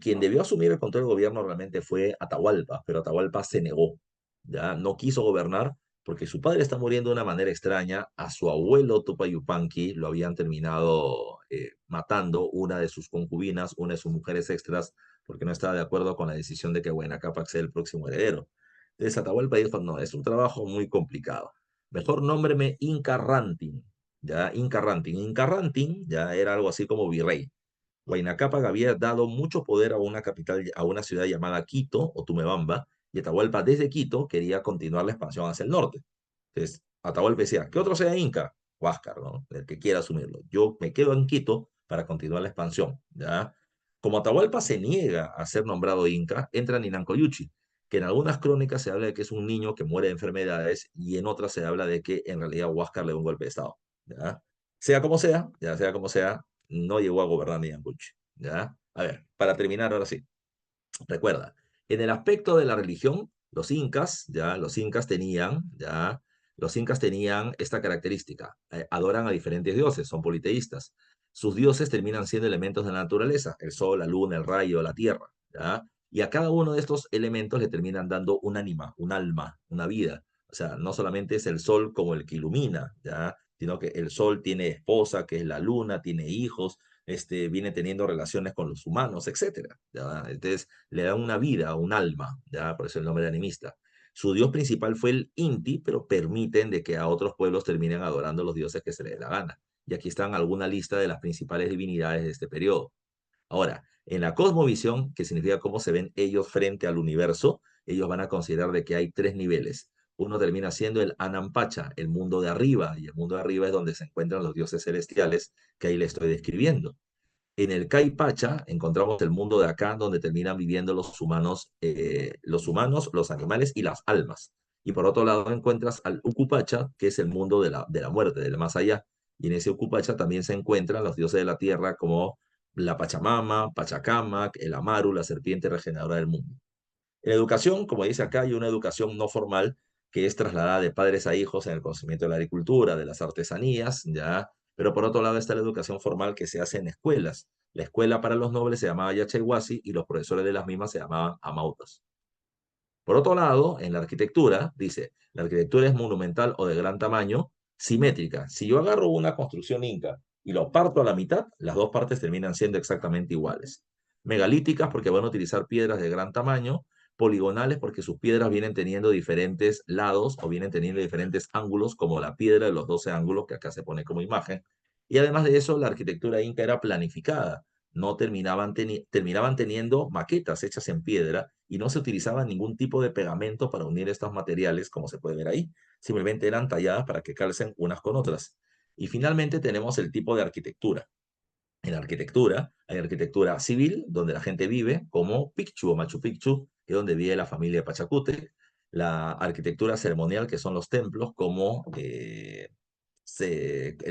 Speaker 1: Quien debió asumir el control del gobierno realmente fue Atahualpa, pero Atahualpa se negó, ya no quiso gobernar porque su padre está muriendo de una manera extraña. A su abuelo Tupac Yupanqui lo habían terminado matando una de sus concubinas, una de sus mujeres extras, porque no estaba de acuerdo con la decisión de que Huayna Cápac sea el próximo heredero. Entonces Atahualpa dijo, no, es un trabajo muy complicado. Mejor nómbreme Inca Rantin, ya Inca Rantin. Inca Rantin ya era algo así como virrey. Huayna Cápac había dado mucho poder a una capital, a una ciudad llamada Quito o Tumebamba, y Atahualpa desde Quito quería continuar la expansión hacia el norte. Entonces, Atahualpa decía, ¿qué otro sea Inca? Huáscar, ¿no? El que quiera asumirlo. Yo me quedo en Quito para continuar la expansión, ¿ya? Como Atahualpa se niega a ser nombrado Inca, entra Ninancoyuchi, que en algunas crónicas se habla de que es un niño que muere de enfermedades y en otras se habla de que en realidad Huáscar le dio un golpe de estado, ¿ya? Sea como sea, ya sea como sea, no llegó a gobernar Ninancoyuchi, ¿ya? A ver, para terminar ahora sí. Recuerda, en el aspecto de la religión, los incas tenían esta característica, adoran a diferentes dioses, son politeístas. Sus dioses terminan siendo elementos de la naturaleza, el sol, la luna, el rayo, la tierra, ¿ya? Y a cada uno de estos elementos le terminan dando un ánima, un alma, una vida. O sea, no solamente es el sol como el que ilumina, ¿ya? Sino que el sol tiene esposa, que es la luna, tiene hijos, viene teniendo relaciones con los humanos, etcétera, ¿ya? Entonces, le dan una vida, un alma, ya por eso el nombre de animista. Su dios principal fue el Inti, pero permiten de que a otros pueblos terminen adorando los dioses que se les dé la gana. Y aquí están alguna lista de las principales divinidades de este periodo. Ahora, en la cosmovisión, que significa cómo se ven ellos frente al universo, ellos van a considerar de que hay tres niveles. Uno termina siendo el Anampacha, el mundo de arriba, y el mundo de arriba es donde se encuentran los dioses celestiales que ahí le estoy describiendo. En el Caipacha encontramos el mundo de acá, donde terminan viviendo los humanos, los animales y las almas. Y por otro lado encuentras al Ucupacha, que es el mundo de la muerte, del más allá. Y en ese Ucupacha también se encuentran los dioses de la tierra como la Pachamama, Pachacamac, el Amaru, la serpiente regeneradora del mundo. En educación, como dice acá, hay una educación no formal que es trasladada de padres a hijos en el conocimiento de la agricultura, de las artesanías, ya. Pero por otro lado está la educación formal que se hace en escuelas. La escuela para los nobles se llamaba Yachaywasi y los profesores de las mismas se llamaban amautas. Por otro lado, en la arquitectura, dice, la arquitectura es monumental o de gran tamaño, simétrica. Si yo agarro una construcción inca y lo parto a la mitad, las dos partes terminan siendo exactamente iguales. Megalíticas porque van a utilizar piedras de gran tamaño, poligonales porque sus piedras vienen teniendo diferentes lados o vienen teniendo diferentes ángulos, como la piedra de los 12 ángulos que acá se pone como imagen. Y además de eso, la arquitectura inca era planificada, no terminaban teniendo maquetas hechas en piedra y no se utilizaba ningún tipo de pegamento para unir estos materiales, como se puede ver ahí. Simplemente eran talladas para que calcen unas con otras. Y finalmente tenemos el tipo de arquitectura. En la arquitectura hay arquitectura civil, donde la gente vive, como Picchu o Machu Picchu, que es donde vive la familia de Pachacútec. La arquitectura ceremonial, que son los templos, como el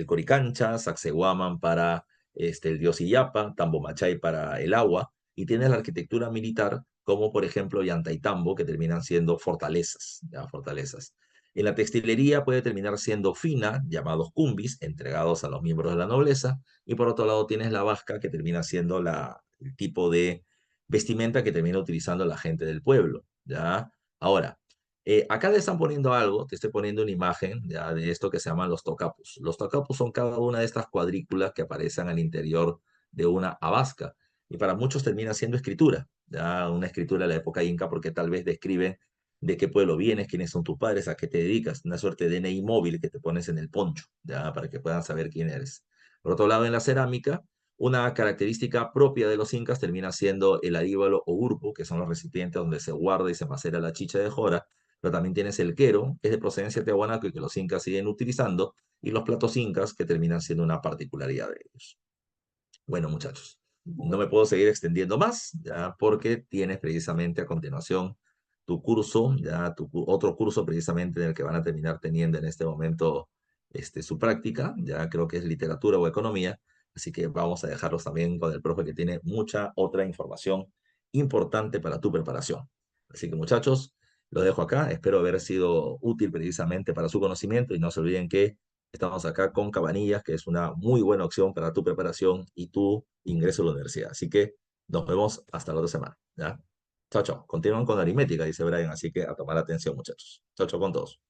Speaker 1: Coricancha, Sacsayhuaman para el dios Illapa, Tambomachay para el agua, y tienes la arquitectura militar, como por ejemplo Yantaitambo, que terminan siendo fortalezas, ¿ya? Fortalezas. En la textilería puede terminar siendo fina, llamados cumbis, entregados a los miembros de la nobleza, y por otro lado tienes la vasca, que termina siendo el tipo de vestimenta que termina utilizando la gente del pueblo, ¿ya? Ahora, acá te están poniendo algo, te estoy poniendo una imagen ya de esto que se llaman los tocapus. Los tocapus son cada una de estas cuadrículas que aparecen al interior de una abasca, y para muchos termina siendo escritura, ya una escritura de la época inca, porque tal vez describe de qué pueblo vienes, quiénes son tus padres, a qué te dedicas, una suerte de DNI móvil que te pones en el poncho, ya para que puedan saber quién eres. Por otro lado, en la cerámica, una característica propia de los incas termina siendo el aríbalo o urpo, que son los recipientes donde se guarda y se macera la chicha de jora, pero también tienes el quero, que es de procedencia tiahuanaco y que los incas siguen utilizando, y los platos incas, que terminan siendo una particularidad de ellos. Bueno, muchachos, no me puedo seguir extendiendo más, ya porque tienes precisamente a continuación tu curso, ya otro curso precisamente en el que van a terminar teniendo en este momento su práctica, ya creo que es literatura o economía, así que vamos a dejarlos también con el profe que tiene mucha otra información importante para tu preparación. Así que muchachos, lo dejo acá, espero haber sido útil precisamente para su conocimiento y no se olviden que estamos acá con Cabanillas, que es una muy buena opción para tu preparación y tu ingreso a la universidad. Así que nos vemos hasta la otra semana. ¿Ya? Chao, chao. Continúan con aritmética, dice Brian, así que a tomar atención, muchachos. Chao, chao con todos.